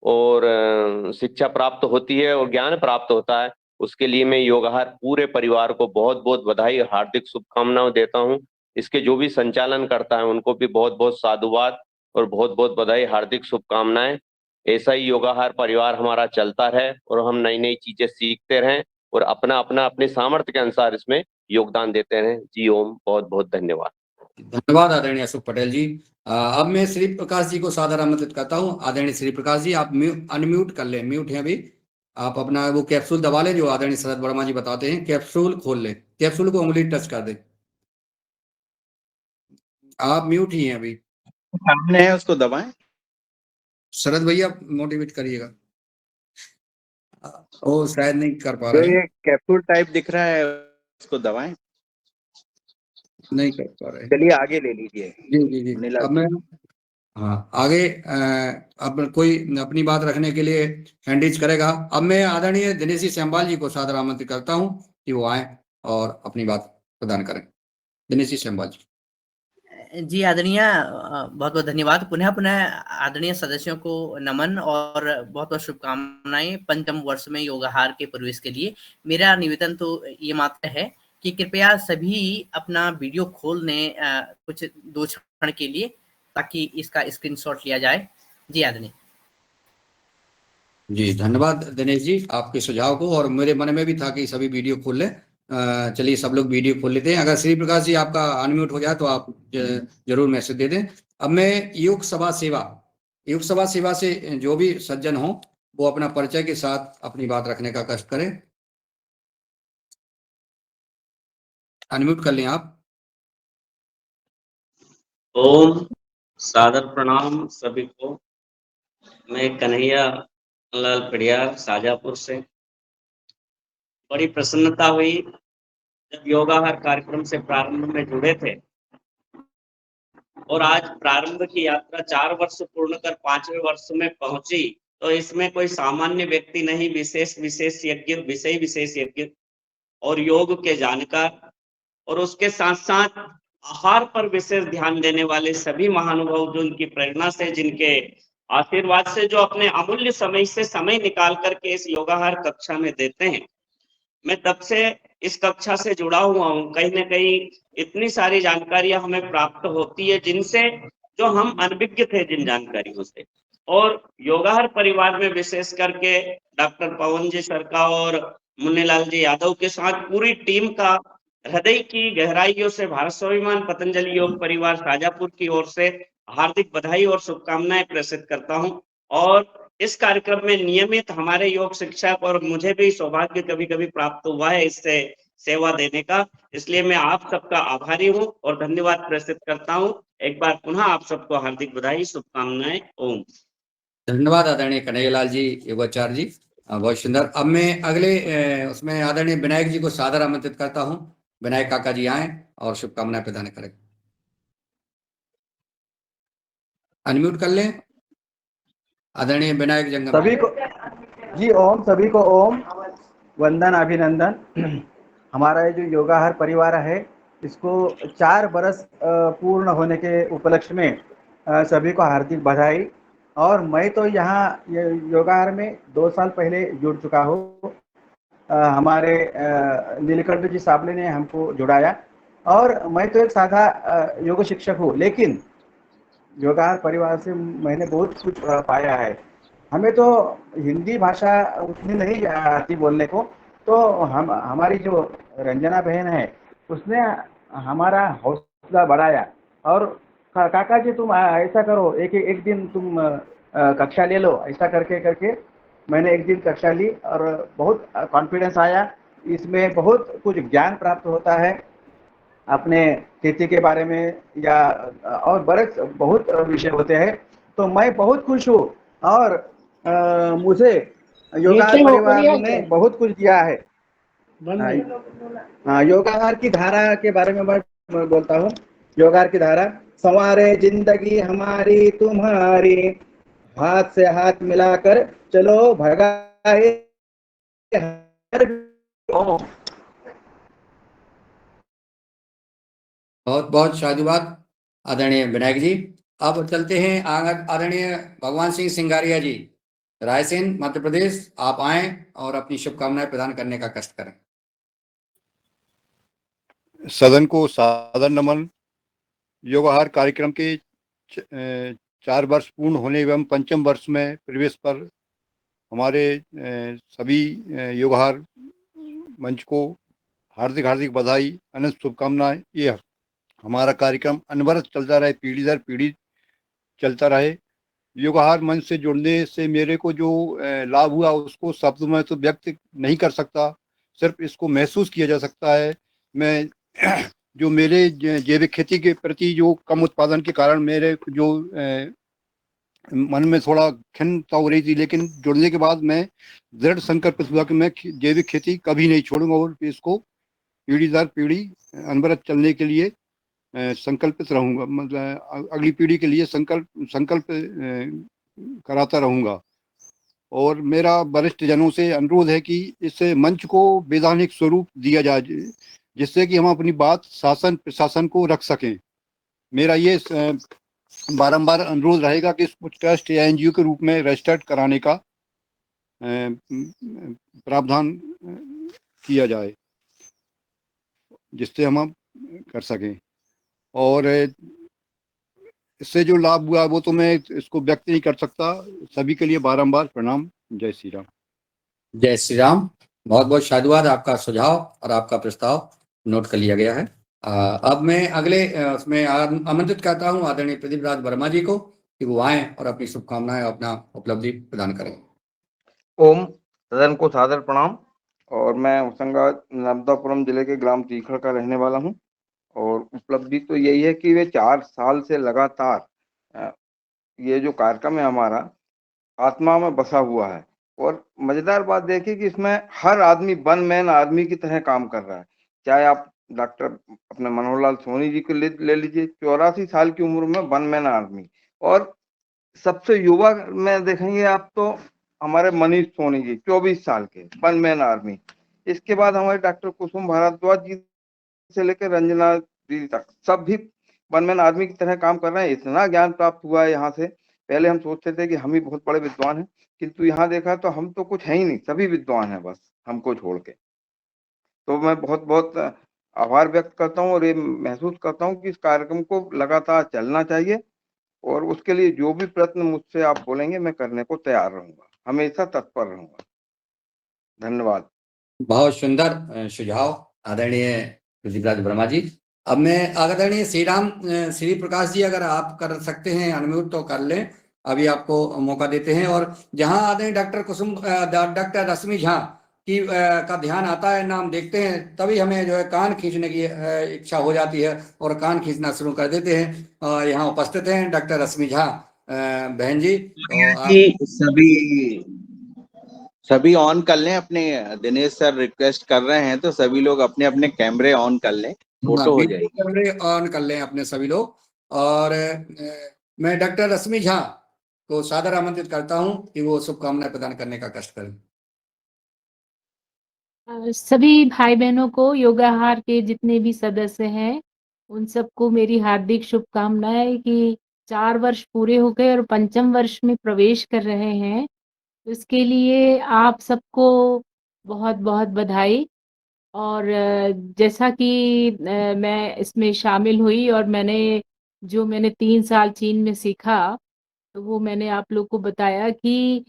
प्राप्त होती है और ज्ञान प्राप्त होता है। उसके लिए मैं योगाहार पूरे परिवार को बहुत बहुत बधाई, हार्दिक शुभकामनाएं देता हूं। इसके जो भी संचालन करता है उनको भी बहुत बहुत साधुवाद और बहुत बहुत बधाई, हार्दिक शुभकामनाएं। ऐसा ही योगाहार परिवार हमारा चलता रहे और हम नई नई चीजें सीखते रहें और अपने सामर्थ्य के अनुसार इसमें योगदान देते रहें। जी ओम, बहुत बहुत धन्यवाद। धन्यवाद आदरणीय अशोक पटेल जी। अब मैं श्री प्रकाश जी को सादर आमंत्रित करता हूँ। आदरणीय श्री प्रकाश जी, आप अनम्यूट कर लें, म्यूट हैं अभी। आप अपना वो कैप्सूल दबा लें जो आदरणीय शरद वर्मा जी बताते हैं, कैप्सूल खोल लें, कैप्सूल को उंगली टच कर दें। आप म्यूट ही हैं अभी। सामने है, उसको दबाएं। शरद भैया मोटिवेट करिएगा। वो शायद नहीं कर पा रहे जो हैं। ये कैप्सूल टाइप दिख रहा है उसको दबाएं। नहीं कर पा रहे। चलिए आगे ले लीजिए। जी। अब मैं आगे अब कोई अपनी बात रखने के लिए हैंडीज करेगा। अब मैं आदरणीय दिनेश जी श्यामबाल जी को सादर आमंत्रित करता हूं कि वो आए और अपनी बात प्रदान करें। दिनेश जी श्यामबाल जी। जी आदरणीय, बहुत बहुत धन्यवाद। पुनः आदरणीय सदस्यों को नमन और बहुत बहुत शुभकामनाएं पंचम वर्ष में योगाहार के प्रवेश के लिए। मेरा निवेदन तो ये मात्र है कि कृपया सभी अपना वीडियो खोल लें कुछ 2 क्षण के लिए, ताकि इसका स्क्रीनशॉट लिया जाए। जी आदरणीय। जी धन्यवाद दिनेश जी आपके सुझाव को, और मेरे मन में भी था कि सभी वीडियो खोल लें। चलिए सब लोग वीडियो खोल लेते हैं। अगर श्री प्रकाश जी आपका अनम्यूट हो जाए तो आप जरूर मैसेज दे दें। अब मैं योग सभा सेवा से जो भी सज्जन हो वो अपना परिचय के साथ अपनी बात रखने का कष्ट करें। अनम्यूट कर लें आप। ओम, सादर प्रणाम सभी को। मैं कन्हैया लाल पड़ियार शाजापुर से। बड़ी प्रसन्नता हुई जब योगाहार कार्यक्रम से प्रारंभ में जुड़े थे और आज प्रारंभ की यात्रा 4 वर्ष पूर्ण कर 5वें वर्ष में पहुंची, तो इसमें कोई सामान्य व्यक्ति नहीं, विषय विशेषज्ञ और योग के जानकार और उसके साथ साथ आहार पर विशेष ध्यान देने वाले सभी महानुभाव जो उनकी प्रेरणा से, जिनके आशीर्वाद से, जो अपने अमूल्य समय से समय निकाल करके इस योगाहार कक्षा में देते हैं। मैं तब से इस कक्षा से जुड़ा हुआ हूँ। कहीं ना कहीं इतनी सारी जानकारियां हमें प्राप्त होती है जिनसे जो हम अनभिज्ञ थे जिन जानकारियों से। और योगाहार परिवार में विशेष करके डॉक्टर पवन जी सर का और मुन्नीलाल जी यादव के साथ पूरी टीम का हृदय की गहराइयों से भारत स्वाभिमान पतंजलि योग परिवार शाजापुर की ओर से हार्दिक बधाई और शुभकामनाएं प्रेषित करता हूं। और इस कार्यक्रम में नियमित हमारे योग शिक्षक और मुझे भी सौभाग्य कभी कभी प्राप्त हुआ है इससे सेवा देने का, इसलिए मैं आप सबका आभारी हूं और धन्यवाद प्रेषित करता हूं। एक बार पुनः आप सबको हार्दिक बधाई, शुभकामनाएं। ओम। धन्यवाद आदरणीय कन्हैयालाल जी, योगाचार्य जी, बहुत सुंदर। अब मैं अगले उसमें आदरणीय विनायक जी को सादर आमंत्रित करता हूं। विनायक काका जी आए और शुभकामनाएं प्रदान करें। अनम्यूट कर लें आदरणीय विनायक जंगम सभी को जी ओम, सभी को ओम, वंदन, अभिनंदन। हमारा ये जो योगाहार परिवार है इसको 4 बरस पूर्ण होने के उपलक्ष्य में सभी को हार्दिक बधाई। और मैं तो यहाँ ये योगाहार में 2 साल पहले जुड़ चुका हूँ। हमारे नीलकंठ जी साबले ने हमको जुड़ाया और मैं तो एक साधा योग शिक्षक हूँ, लेकिन योगाहार परिवार से मैंने बहुत कुछ पाया है। हमें तो हिंदी भाषा उतनी नहीं आती बोलने को, तो हमारी जो रंजना बहन है उसने हमारा हौसला बढ़ाया और काका जी तुम ऐसा करो, एक दिन तुम कक्षा ले लो, ऐसा करके करके मैंने एक दिन कक्षा ली और बहुत कॉन्फिडेंस आया। इसमें बहुत कुछ ज्ञान प्राप्त होता है अपने खेती के बारे में या और बहुत विषय होते हैं। तो मैं बहुत खुश हूँ और मुझे योगाहार परिवार ने बहुत कुछ दिया है। योगाहार की धारा के बारे में मैं बोलता हूँ। योगाहार की धारा: संवारे जिंदगी हमारी तुम्हारी, हाथ से हाथ मिलाकर चलो भगाए हर। बहुत बहुत साधुवाद आदरणीय विनायक जी। अब चलते हैं आदरणीय भगवान सिंह सिंगारिया जी, रायसेन मध्य प्रदेश। आप आए और अपनी शुभकामनाएं प्रदान करने का कष्ट करें। सदन को सादर नमन। योगाहार कार्यक्रम के 4 वर्ष पूर्ण होने एवं 5वें वर्ष में प्रवेश पर हमारे सभी योगाहार मंच को हार्दिक हार्दिक बधाई, अनंत शुभकामनाएं। ये हमारा कार्यक्रम अनवरत चलता रहे, पीढ़ी दर पीढ़ी चलता रहे। योगाहार मंच से जुड़ने से मेरे को जो लाभ हुआ उसको शब्द में तो व्यक्त नहीं कर सकता, सिर्फ इसको महसूस किया जा सकता है। मैं जो मेरे जैविक खेती के प्रति जो कम उत्पादन के कारण मेरे जो मन में थोड़ा खिन्नता हो रही थी, लेकिन जुड़ने के बाद मैं दृढ़ संकल्प हुआ कि मैं जैविक खेती कभी नहीं छोड़ूंगा और इसको पीढ़ी दर पीढ़ी अनवरत चलने के लिए संकल्पित रहूंगा, मतलब अगली पीढ़ी के लिए संकल्प कराता रहूंगा। और मेरा वरिष्ठ जनों से अनुरोध है कि इस मंच को वैधानिक स्वरूप दिया जाए, जिससे कि हम अपनी बात शासन प्रशासन को रख सकें। मेरा ये बारंबार अनुरोध रहेगा कि इसको ट्रस्ट या एनजीओ के रूप में रजिस्टर्ड कराने का प्रावधान किया जाए, जिससे हम कर सकें। और इससे जो लाभ हुआ वो तो मैं इसको व्यक्त नहीं कर सकता। सभी के लिए बारंबार प्रणाम। जय श्री राम। जय श्री राम। बहुत बहुत साधुवाद। आपका सुझाव और आपका प्रस्ताव नोट कर लिया गया है। अब मैं अगले उसमें आमंत्रित करता हूं आदरणीय प्रदीप राज वर्मा जी को कि वो आए और अपनी शुभकामनाएं अपना उपलब्धि प्रदान करें। ओम, सदन को सादर प्रणाम। और मैं होशंगाबाद नर्मदापुरम जिले के ग्राम तीखड़ का रहने वाला हूँ। और उपलब्धि तो यही है कि वे 4 साल से लगातार ये जो कार्यक्रम है हमारा आत्मा में बसा हुआ है। और मजेदार बात देखिए कि इसमें हर आदमी वन मैन आर्मी की तरह काम कर रहा है। चाहे आप डॉक्टर अपने मनोहर लाल सोनी जी को ले लीजिए, 84 साल की उम्र में वन मैन आर्मी। और सबसे युवा में देखेंगे आप तो हमारे मनीष सोनी जी 24 साल के वन मैन आर्मी। इसके बाद हमारे डॉक्टर कुसुम भारद्वाज जी से लेकर रंजना दीदी तक सब भी वन मैन आर्मी की तरह काम कर रहे हैं। इतना ज्ञान प्राप्त हुआ है यहाँ से। पहले हम सोचते थे कि हम ही बहुत बड़े विद्वान हैं, किंतु यहाँ देखा तो हम तो कुछ है ही नहीं, सभी विद्वान हैं बस हमको छोड़ के। तो मैं बहुत बहुत आभार व्यक्त करता हूँ और ये महसूस करता हूँ कि इस कार्यक्रम को लगातार चलना चाहिए। और उसके लिए जो भी प्रयत्न मुझसे आप बोलेंगे मैं करने को तैयार रहूंगा, हमेशा तत्पर रहूंगा। धन्यवाद। बहुत सुंदर सुझाव आदरणीय प्रदीप राज वर्मा जी। अब मैं आदरणीय श्री प्रकाश जी, अगर आप कर सकते हैं अनम्यूट तो कर लें, अभी आपको मौका देते हैं। और जहां आदरणीय डॉक्टर रश्मि झा की का ध्यान आता है, नाम देखते हैं, तभी हमें जो है कान खींचने की इच्छा हो जाती है और कान खींचना शुरू कर देते हैं। यहाँ उपस्थित हैं डॉक्टर रश्मि झा बहन जी, तो आप सभी ऑन कर लें अपने। दिनेश सर रिक्वेस्ट कर रहे हैं तो सभी लोग अपने अपने कैमरे ऑन कर लें, फोटो हो जाएगी। कैमरे ऑन कर लें अपने सभी लोग। और मैं डॉक्टर रश्मि झा को सादर आमंत्रित करता हूं कि वो शुभकामनाएं प्रदान करने का कष्ट करें। सभी भाई बहनों को, योगाहार के जितने भी सदस्य हैं, उन सबको मेरी हार्दिक शुभकामनाएं कि 4 वर्ष पूरे हो गए और 5वें वर्ष में प्रवेश कर रहे हैं। इसके लिए आप सबको बहुत-बहुत बधाई। और जैसा कि मैं इसमें शामिल हुई और मैंने 3 साल चीन में सीखा, तो वो मैंने आप लोग को बताया कि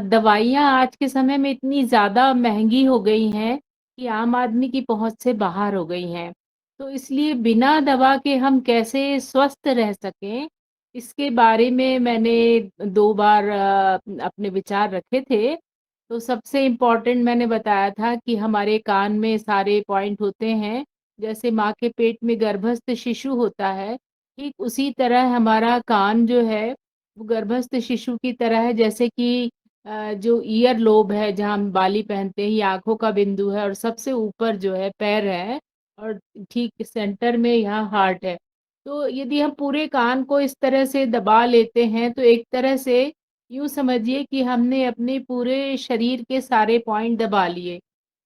दवाइयाँ आज के समय में इतनी ज़्यादा महँगी हो गई हैं कि आम आदमी की पहुँच से बाहर हो गई हैं। तो इसलिए बिना दवा के हम कैसे स्वस्थ रह सकें, इसके बारे में मैंने 2 बार अपने विचार रखे थे। तो सबसे इम्पोर्टेंट मैंने बताया था कि हमारे कान में सारे पॉइंट होते हैं, जैसे माँ के पेट में गर्भस्थ शिशु होता है, ठीक उसी तरह हमारा कान जो है वो गर्भस्थ शिशु की तरह है। जैसे कि जो ईयर लोब है, जहाँ हम बाली पहनते हैं, ये आँखों का बिंदु है और सबसे ऊपर जो है पैर है और ठीक सेंटर में यहाँ हार्ट है। तो यदि हम पूरे कान को इस तरह से दबा लेते हैं, तो एक तरह से यूँ समझिए कि हमने अपने पूरे शरीर के सारे पॉइंट दबा लिए।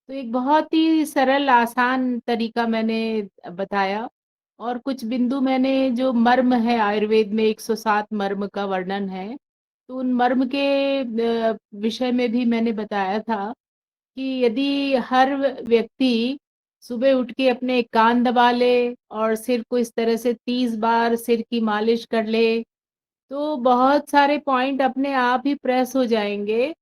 तो एक बहुत ही सरल आसान तरीका मैंने बताया। और कुछ बिंदु मैंने, जो मर्म है, आयुर्वेद में 107 मर्म का वर्णन है, तो उन मर्म के विषय में भी मैंने बताया था कि यदि हर व्यक्ति सुबह उठ के अपने कान दबा ले और सिर को इस तरह से 30 बार सिर की मालिश कर ले, तो बहुत सारे पॉइंट अपने आप ही प्रेस हो जाएँगे।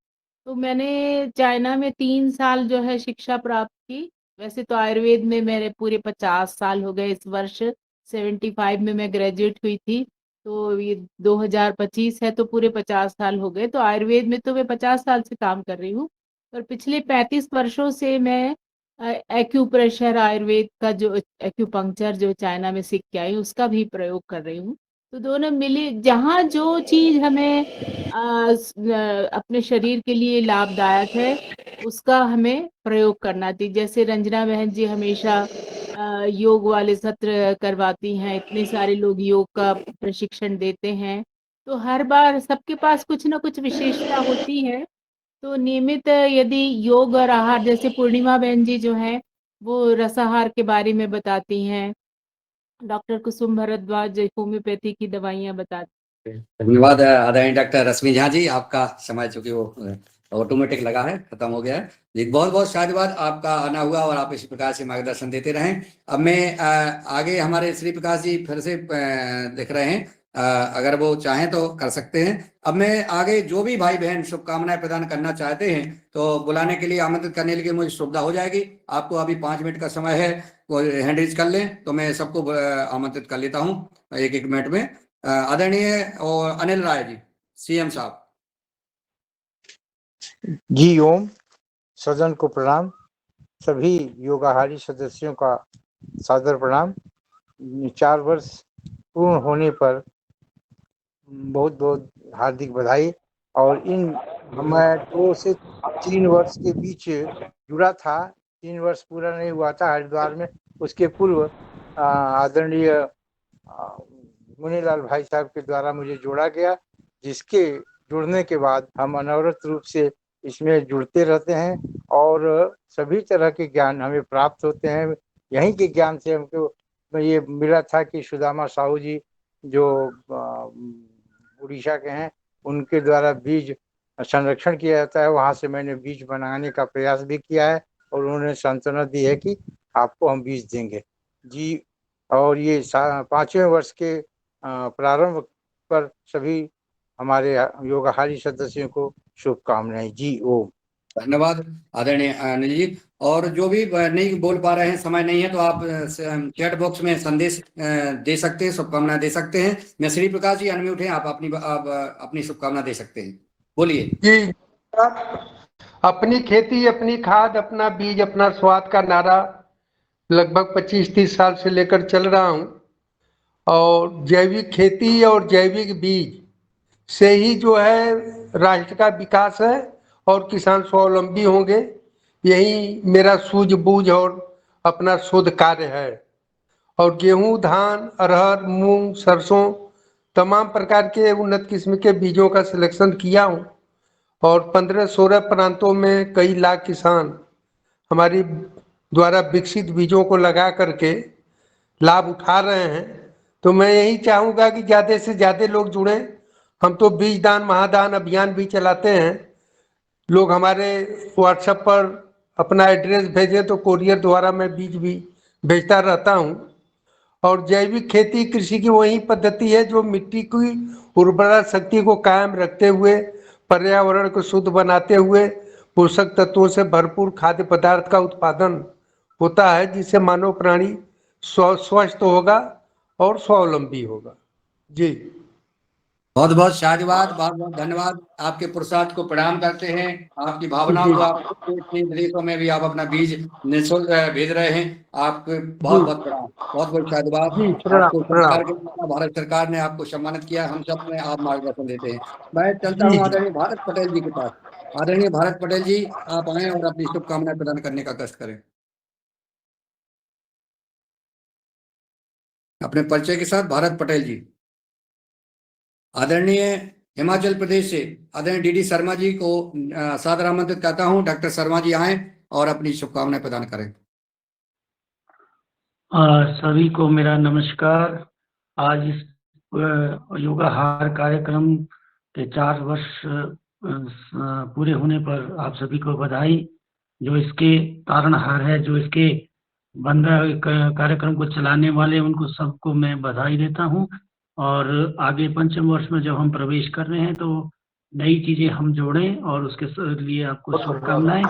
तो मैंने चाइना में 3 साल जो है शिक्षा प्राप्त की। वैसे तो आयुर्वेद में मेरे पूरे 50 साल हो गए, इस वर्ष 75 में मैं ग्रेजुएट हुई थी, तो ये 2025 है, तो पूरे 50 साल हो गए। तो आयुर्वेद में तो मैं 50 साल से काम कर रही हूँ और पिछले 35 वर्षों से मैं एक्यूप्रेशर आयुर्वेद का, जो एक्यूपंक्चर जो चाइना में सीख के आई हूँ, उसका भी प्रयोग कर रही हूँ। तो दोनों मिले, जहाँ जो चीज़ हमें अपने शरीर के लिए लाभदायक है, उसका हमें प्रयोग करना चाहिए। जैसे रंजना बहन जी हमेशा योग वाले सत्र करवाती हैं, इतने सारे लोग योग का प्रशिक्षण देते हैं, तो हर बार सबके पास कुछ ना कुछ विशेषता होती है। तो नियमित यदि योग और आहार, जैसे पूर्णिमा बहन जी जो हैं, वो रसाहार के बारे में बताती हैं। डॉक्टर कुसुम भरद्वाज होम्योपैथी की दवाइयाँ बताती हैं। धन्यवाद आदरणीय डॉक्टर रश्मि झा जी, आपका समय चूंकि वो ऑटोमेटिक लगा है, खत्म हो गया है जी। बहुत बहुत शायद आपका आना हुआ और आप इसी प्रकार से मार्गदर्शन देते रहें। अब मैं आगे हमारे श्री प्रकाश जी फिर से दिख रहे हैं, अगर वो चाहें तो कर सकते हैं। अब मैं आगे जो भी भाई बहन शुभकामनाएं प्रदान करना चाहते हैं तो बुलाने के लिए, आमंत्रित करने के लिए मुझे सुविधा हो जाएगी। आपको अभी 5 मिनट का समय है, वो हैंड रेज कर लें तो मैं सबको आमंत्रित कर लेता हूँ 1-1 मिनट में। आदरणीय और अनिल राय जी, सीएम साहब जी। ओम। सदन को प्रणाम। सभी योगाहारी सदस्यों का सादर प्रणाम। 4 वर्ष पूर्ण होने पर बहुत बहुत हार्दिक बधाई। और मैं 2 से 3 वर्ष के बीच जुड़ा था, 3 वर्ष पूरा नहीं हुआ था हरिद्वार में। उसके पूर्व आदरणीय मुनीलाल भाई साहब के द्वारा मुझे जोड़ा गया, जिसके जुड़ने के बाद हम अनवरत रूप से इसमें जुड़ते रहते हैं और सभी तरह के ज्ञान हमें प्राप्त होते हैं। यहीं के ज्ञान से हमको ये मिला था कि सुदामा साहू जी जो उड़ीसा के हैं, उनके द्वारा बीज संरक्षण किया जाता है, वहाँ से मैंने बीज बनाने का प्रयास भी किया है और उन्होंने सांत्वना दी है कि आपको हम बीज देंगे जी। और ये 5वें वर्ष के प्रारंभ पर सभी हमारे योगाहारी सदस्यों को शुभकामनाएं जी। ओम। धन्यवाद आदरणीय अनिल जी। और जो भी नहीं बोल पा रहे हैं, समय नहीं है, तो आप चैट बॉक्स में संदेश दे सकते हैं, शुभकामनाएं दे सकते हैं। मैं श्री प्रकाश जी अनम्यूट हैं, आप अपनी शुभकामना दे सकते हैं, बोलिए। जी, अपनी खेती, अपनी खाद, अपना बीज, अपना स्वाद का नारा लगभग 25-30 साल से लेकर चल रहा हूँ। और जैविक खेती और जैविक बीज से ही जो है राष्ट्र का विकास है और किसान स्वावलंबी होंगे। यही मेरा सूझबूझ और अपना शोध कार्य है। और गेहूं, धान, अरहर, मूंग, सरसों तमाम प्रकार के उन्नत किस्म के बीजों का सिलेक्शन किया हूँ। और 15-16 प्रांतों में कई लाख किसान हमारी द्वारा विकसित बीजों को लगा करके लाभ उठा रहे हैं। तो मैं यही चाहूँगा कि ज़्यादा से ज़्यादा लोग जुड़ें। हम तो बीज दान महादान अभियान भी चलाते हैं। लोग हमारे व्हाट्सएप पर अपना एड्रेस भेजें तो कोरियर द्वारा मैं बीज भी भेजता रहता हूँ। और जैविक खेती कृषि की वही पद्धति है जो मिट्टी की उर्वरा शक्ति को कायम रखते हुए, पर्यावरण को शुद्ध बनाते हुए पोषक तत्वों से भरपूर खाद्य पदार्थ का उत्पादन होता है, जिससे मानव प्राणी स्वस्थ होगा और स्वावलंबी होगा। जी, बहुत बहुत शादिवाद, बहुत बहुत धन्यवाद। आपके पुरुषार्थ को प्रणाम करते हैं, आपकी भावनाओं को, आप विदेशों में भी आप अपना बीज निःशुल्क भेज रहे हैं। आपको बहुत बहुत प्रणाम, बहुत बहुत शादिवाद। आपको सरकार के, भारत सरकार ने आपको सम्मानित किया, हम सब में आप मार्गदर्शन देते हैं। मैं चलता हूँ आदरणीय भारत पटेल जी के पास। आदरणीय भारत पटेल जी, आप आए और अपनी शुभकामनाएं प्रदान करने का कष्ट करें अपने परिचय के साथ। भारत पटेल जी। आदरणीय हिमाचल प्रदेश से आदरणीय डीडी शर्मा जी को सादर आमंत्रित करता हूं। डॉक्टर शर्मा जी आए और अपनी शुभकामनाएं प्रदान करें। सभी को मेरा नमस्कार। आज इस योगाहार कार्यक्रम के 4 वर्ष पूरे होने पर आप सभी को बधाई। जो इसके तारणहार है, जो इसके कार्यक्रम को चलाने वाले, उनको सबको मैं बधाई देता हूं। और आगे 5वें वर्ष में जब हम प्रवेश कर रहे हैं तो नई चीजें हम जोड़ें और उसके लिए आपको शुभकामनाएं।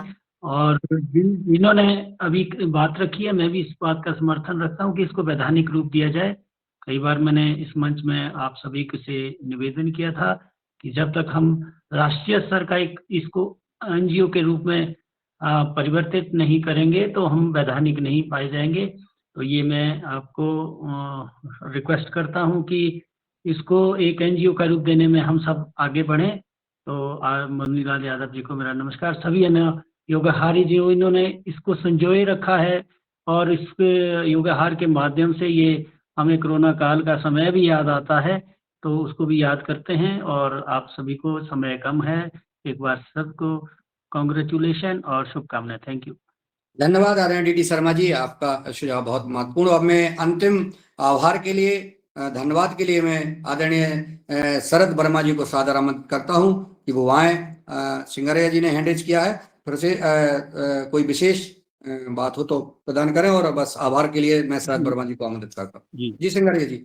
और जिन्होंने अभी बात रखी है, मैं भी इस बात का समर्थन रखता हूं कि इसको वैधानिक रूप दिया जाए। कई बार मैंने इस मंच में आप सभी से निवेदन किया था कि जब तक हम राष्ट्रीय स्तर का इसको एनजीओ के रूप में परिवर्तित नहीं करेंगे तो हम वैधानिक नहीं पाए जाएंगे। तो ये मैं आपको रिक्वेस्ट करता हूं कि इसको एक एनजीओ का रूप देने में हम सब आगे बढ़ें। तो मुन्नीलाल यादव जी को मेरा नमस्कार। सभी अन्य योगाहारी जो इन्होंने इसको संजोए रखा है और इस योगाहार के माध्यम से ये हमें कोरोना काल का समय भी याद आता है, तो उसको भी याद करते हैं। और आप सभी को, समय कम है, एक बार सबको कांग्रेचुलेशन और शुभकामनाएं। Thank you. धन्यवाद आदरणीय डीडी शर्मा जी, आपका सुझाव बहुत महत्वपूर्ण। अब मैं अंतिम आभार के लिए, धन्यवाद के लिए मैं आदरणीय शरद वर्मा जी को सादर आमंत्रित करता हूं कि वो आए। सिंगरिया जी ने हैंड रेज किया है, फिर से कोई विशेष बात हो तो प्रदान करें। और बस आभार के लिए मैं शरद वर्मा जी को आमंत्रित करता हूँ। जी सिंगरिया जी।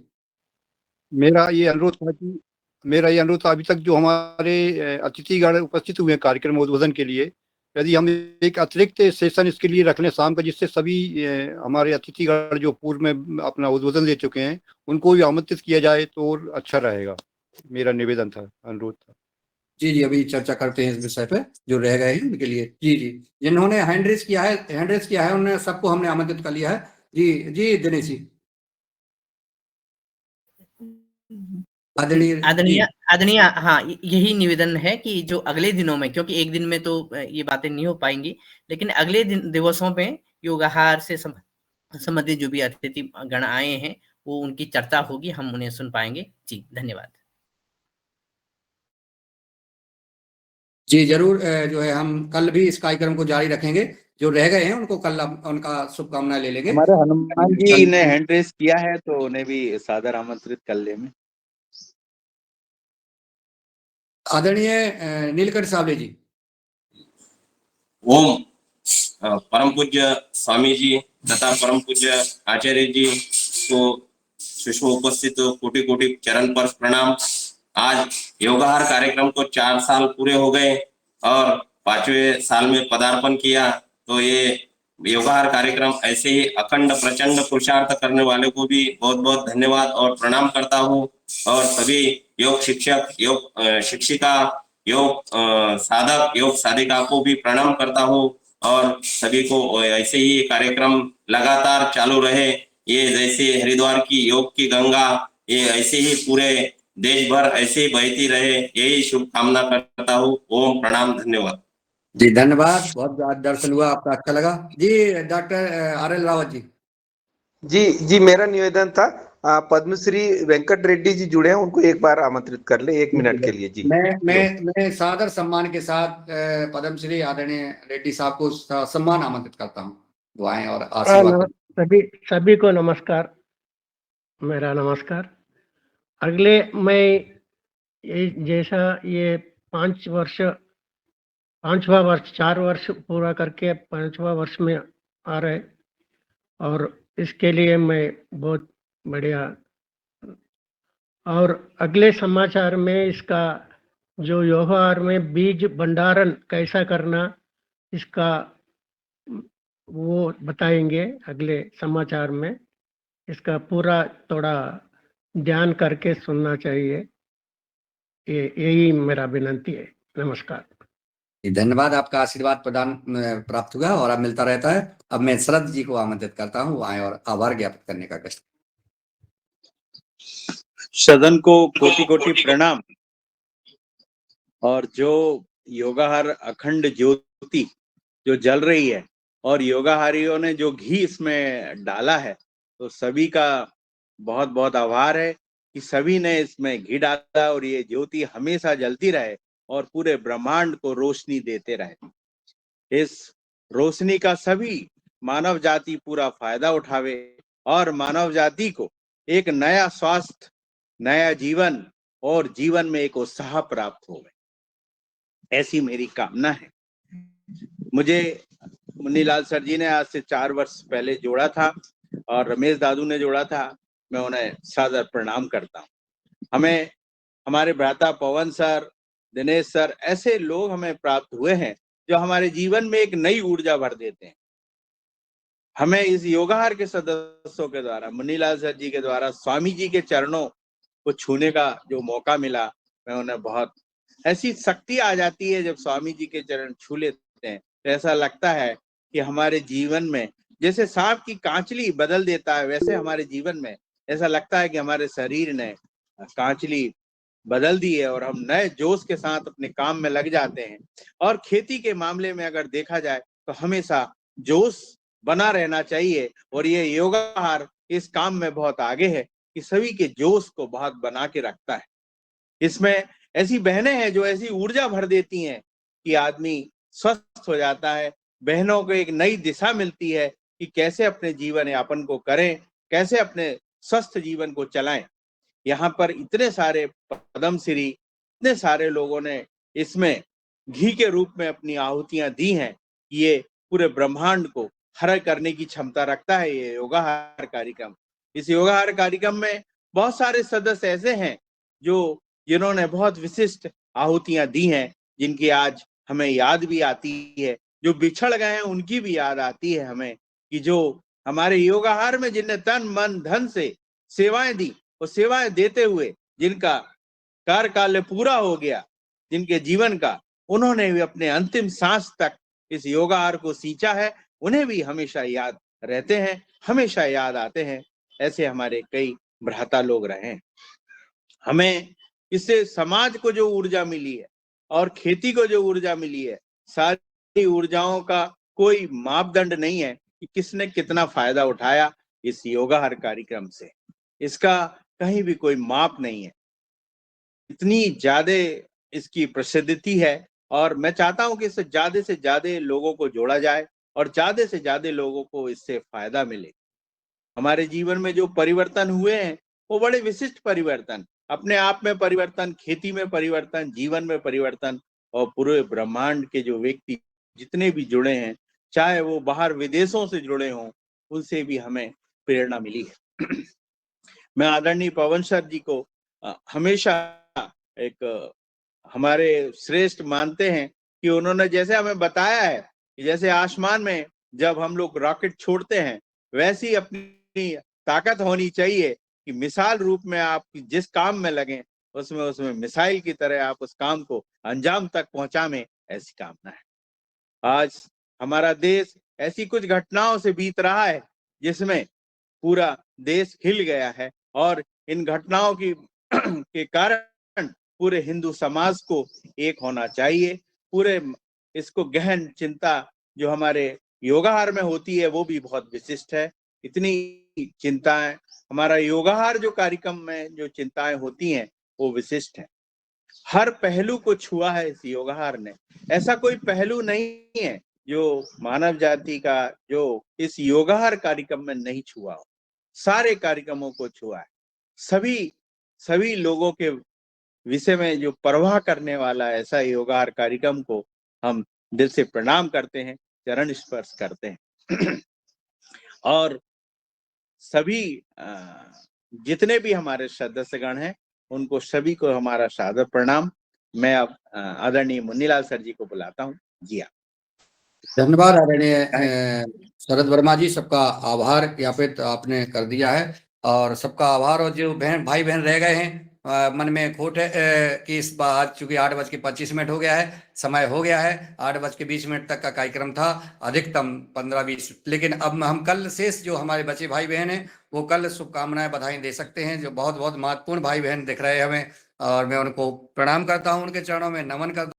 मेरा ये अनुरोध था अभी तक जो हमारे अतिथिगण उपस्थित हुए कार्यक्रम उद्बोधन के लिए, यदि हम एक अतिरिक्त सेशन इसके लिए रख लें शाम का, जिससे सभी हमारे अतिथिगण जो पूर्व में अपना उद्बोधन दे चुके हैं उनको भी आमंत्रित किया जाए तो अच्छा रहेगा। मेरा निवेदन था, अनुरोध था। जी, अभी चर्चा करते हैं इस विषय पे, जो रह गए हैं उनके लिए। जी, जिन्होंने हैंड रेज किया है उन्हें सबको हमने आमंत्रित कर लिया है। जी दिनेश जी। आदरणीय हाँ, यही निवेदन है कि जो अगले दिनों में, क्योंकि एक दिन में तो ये बातें नहीं हो पाएंगी, लेकिन अगले दिवसों में योगाहार से संबंधित जो भी अतिथि गण आए हैं वो उनकी चर्चा होगी, हम उन्हें सुन पाएंगे। जी धन्यवाद। जी जरूर, जो है हम कल भी इस कार्यक्रम को जारी रखेंगे। जो रह गए हैं उनको कल उनका शुभकामनाएं ले लेंगे। हमारे हनुमान जी ने हैंड रेस किया है तो उन्हें भी सादर आमंत्रित कर ले में। आदरणीय नीलकंठ सावले जी। ओम। परम पूज्य स्वामी जी तथा परम पूज्य आचार्य जी को सुषम उपस्थित कोटि कोटि चरण पर प्रणाम। आज योगाहार कार्यक्रम को 4 साल पूरे हो गए और 5वें साल में पदार्पण किया। तो ये योगाहार कार्यक्रम ऐसे ही अखंड प्रचंड पुरुषार्थ करने वाले को भी बहुत बहुत धन्यवाद और प्रणाम करता हूँ। और सभी योग शिक्षक, योग शिक्षिका, योग साधक, योग साधिका को भी प्रणाम करता हूँ। और सभी को ऐसे ही कार्यक्रम लगातार चालू रहे। ये जैसे हरिद्वार की योग की गंगा, ये ऐसे ही पूरे देश भर ऐसे ही बहती रहे, यही शुभकामना करता हूँ। ओम प्रणाम, धन्यवाद जी। धन्यवाद, बहुत दर्शन हुआ आपका, अच्छा लगा जी। Doctor RL Rawat ji. जी, मेरा निवेदन था, पद्मश्री वेंकट रेड्डी जी जुड़े हैं, उनको एक बार आमंत्रित कर ले 1 मिनट के लिए। जी, मैं सादर सम्मान के साथ पद्मश्री आदरणीय रेड्डी साहब को सम्मान आमंत्रित करता हूँ। दुआएं और आशीर्वाद। सभी को नमस्कार, मेरा नमस्कार। अगले मैं जैसा ये 5वां वर्ष 4 वर्ष पूरा करके 5वां वर्ष में आ रहे, और इसके लिए मैं बहुत बढ़िया। और अगले समाचार में इसका जो योगाहार में बीज भंडारण कैसा करना, इसका वो बताएंगे अगले समाचार में। इसका पूरा थोड़ा ध्यान करके सुनना चाहिए, यही मेरा विनंती है। नमस्कार। धन्यवाद, आपका आशीर्वाद प्रदान प्राप्त हुआ और अब मिलता रहता है। अब मैं शरद जी को आमंत्रित करता हूँ आए और आभार ज्ञापित करने का कष्ट। सदन को कोटि कोटि प्रणाम। और जो योगाहार अखंड ज्योति जो जल रही है और योगाहारियों ने जो घी इसमें डाला है, तो सभी का बहुत बहुत आभार है कि सभी ने इसमें घी डाला और ये ज्योति हमेशा जलती रहे और पूरे ब्रह्मांड को रोशनी देते रहे। इस रोशनी का सभी मानव जाति पूरा फायदा उठावे और मानव जाति को एक नया स्वास्थ्य, नया जीवन और जीवन में एक उत्साह प्राप्त हो, ऐसी मेरी कामना है। मुझे मुन्नीलाल सर जी ने आज से 4 वर्ष पहले जोड़ा था और रमेश दादू ने जोड़ा था। मैं उन्हें सादर प्रणाम करता हूँ। हमें हमारे भ्राता पवन सर, दिनेश सर, ऐसे लोग हमें प्राप्त हुए हैं जो हमारे जीवन में एक नई ऊर्जा भर देते हैं। हमें इस योगाहार के सदस्यों के द्वारा, मुन्नीलाल सर जी के द्वारा स्वामी जी के चरणों को छूने का जो मौका मिला, मैं उन्हें बहुत ऐसी शक्ति आ जाती है जब स्वामी जी के चरण छू लेते हैं, तो ऐसा लगता है कि हमारे जीवन में जैसे सांप की कांचली बदल देता है, वैसे हमारे जीवन में ऐसा लगता है कि हमारे शरीर ने कांचली बदल दी है और हम नए जोश के साथ अपने काम में लग जाते हैं। और खेती के मामले में अगर देखा जाए तो हमेशा जोश बना रहना चाहिए और ये योगाहार इस काम में बहुत आगे है कि सभी के जोश को बहुत बना के रखता है। इसमें ऐसी बहनें हैं जो ऐसी ऊर्जा भर देती हैं कि आदमी स्वस्थ हो जाता है। बहनों को एक नई दिशा मिलती है कि कैसे अपने जीवन यापन को करें, कैसे अपने स्वस्थ जीवन को चलाएं। यहाँ पर इतने सारे पद्मश्री, इतने सारे लोगों ने इसमें घी के रूप में अपनी आहुतियां दी हैं। ये पूरे ब्रह्मांड को हर करने की क्षमता रखता है ये योगाहार कार्यक्रम। इस योगाहार कार्यक्रम में बहुत सारे सदस्य ऐसे हैं जिन्होंने बहुत विशिष्ट आहुतियां दी हैं, जिनकी आज हमें याद भी आती है। जो बिछड़ गए हैं उनकी भी याद आती है हमें, कि जो हमारे योगाहार में जिनने तन मन धन से सेवाएं दी और सेवाएं देते हुए जिनका कार्यकाल पूरा हो गया, जिनके जीवन का, उन्होंने भी अपने अंतिम सांस तक इस योगाहार को सींचा है, उन्हें भी हमेशा याद रहते हैं, हमेशा याद आते हैं। ऐसे हमारे कई भ्राता लोग रहे हैं। हमें इससे समाज को जो ऊर्जा मिली है और खेती को जो ऊर्जा मिली है, सारी ऊर्जाओं का कोई मापदंड नहीं है कि किसने कितना फायदा उठाया इस योगाहार कार्यक्रम से। इसका कहीं भी कोई माप नहीं है। इतनी ज्यादा इसकी प्रसिद्धि है और मैं चाहता हूं कि इससे ज्यादा से ज्यादा लोगों को जोड़ा जाए और ज्यादा से ज्यादा लोगों को इससे फायदा मिले। हमारे जीवन में जो परिवर्तन हुए हैं वो बड़े विशिष्ट परिवर्तन, अपने आप में परिवर्तन, खेती में परिवर्तन, जीवन में परिवर्तन, और पूरे ब्रह्मांड के जो व्यक्ति जितने भी जुड़े हैं, चाहे वो बाहर विदेशों से जुड़े हों, उनसे भी हमें प्रेरणा मिली है। मैं आदरणीय पवन सर जी को हमेशा एक हमारे श्रेष्ठ मानते हैं कि उन्होंने जैसे हमें बताया है कि जैसे आसमान में जब हम लोग रॉकेट छोड़ते हैं वैसी अपनी ताकत होनी चाहिए कि मिसाल रूप में आप जिस काम में लगे उसमें मिसाइल की तरह आप उस काम को अंजाम तक पहुंचाएं, ऐसी कामना है। आज हमारा देश ऐसी कुछ घटनाओं से बीत रहा है जिसमें पूरा देश हिल गया है और इन घटनाओं की के कारण पूरे हिंदू समाज को एक होना चाहिए। पूरे इसको गहन चिंता जो हमारे योगाहार में होती है वो भी बहुत विशिष्ट है। इतनी चिंताएं हमारा योगाहार जो कार्यक्रम में जो चिंताएं होती हैं वो विशिष्ट है। हर पहलू को छुआ है इस योगाहार ने। ऐसा कोई पहलू नहीं है जो मानव जाति का जो इस योगाहार कार्यक्रम में नहीं छुआ हो। सारे कार्यक्रमों को छुआ है। सभी लोगों के विषय में जो परवाह करने वाला ऐसा योगाहार कार्यक्रम को हम दिल से प्रणाम करते हैं, चरण स्पर्श करते हैं। और सभी जितने भी हमारे सदस्यगण हैं उनको सभी को हमारा सादर प्रणाम। मैं अब आदरणीय मुन्नीलाल सर जी को बुलाता हूँ। जी हाँ, धन्यवाद आदरणीय शरद वर्मा जी, सबका आभार ज्ञापित आपने कर दिया है और सबका आभार। और जो भाई बहन रह गए हैं मन में खोट है कि इस बार चूंकि 8:25 हो गया है, समय हो गया है, 8:20 तक का कार्यक्रम था, अधिकतम 15-20, लेकिन अब हम कल शेष जो हमारे बचे भाई बहन हैं वो कल शुभकामनाएं बधाई दे सकते हैं, जो बहुत बहुत महत्वपूर्ण भाई बहन दिख रहे हैं हमें, और मैं उनको प्रणाम करता हूं, उनके चरणों में नमन करता हूं।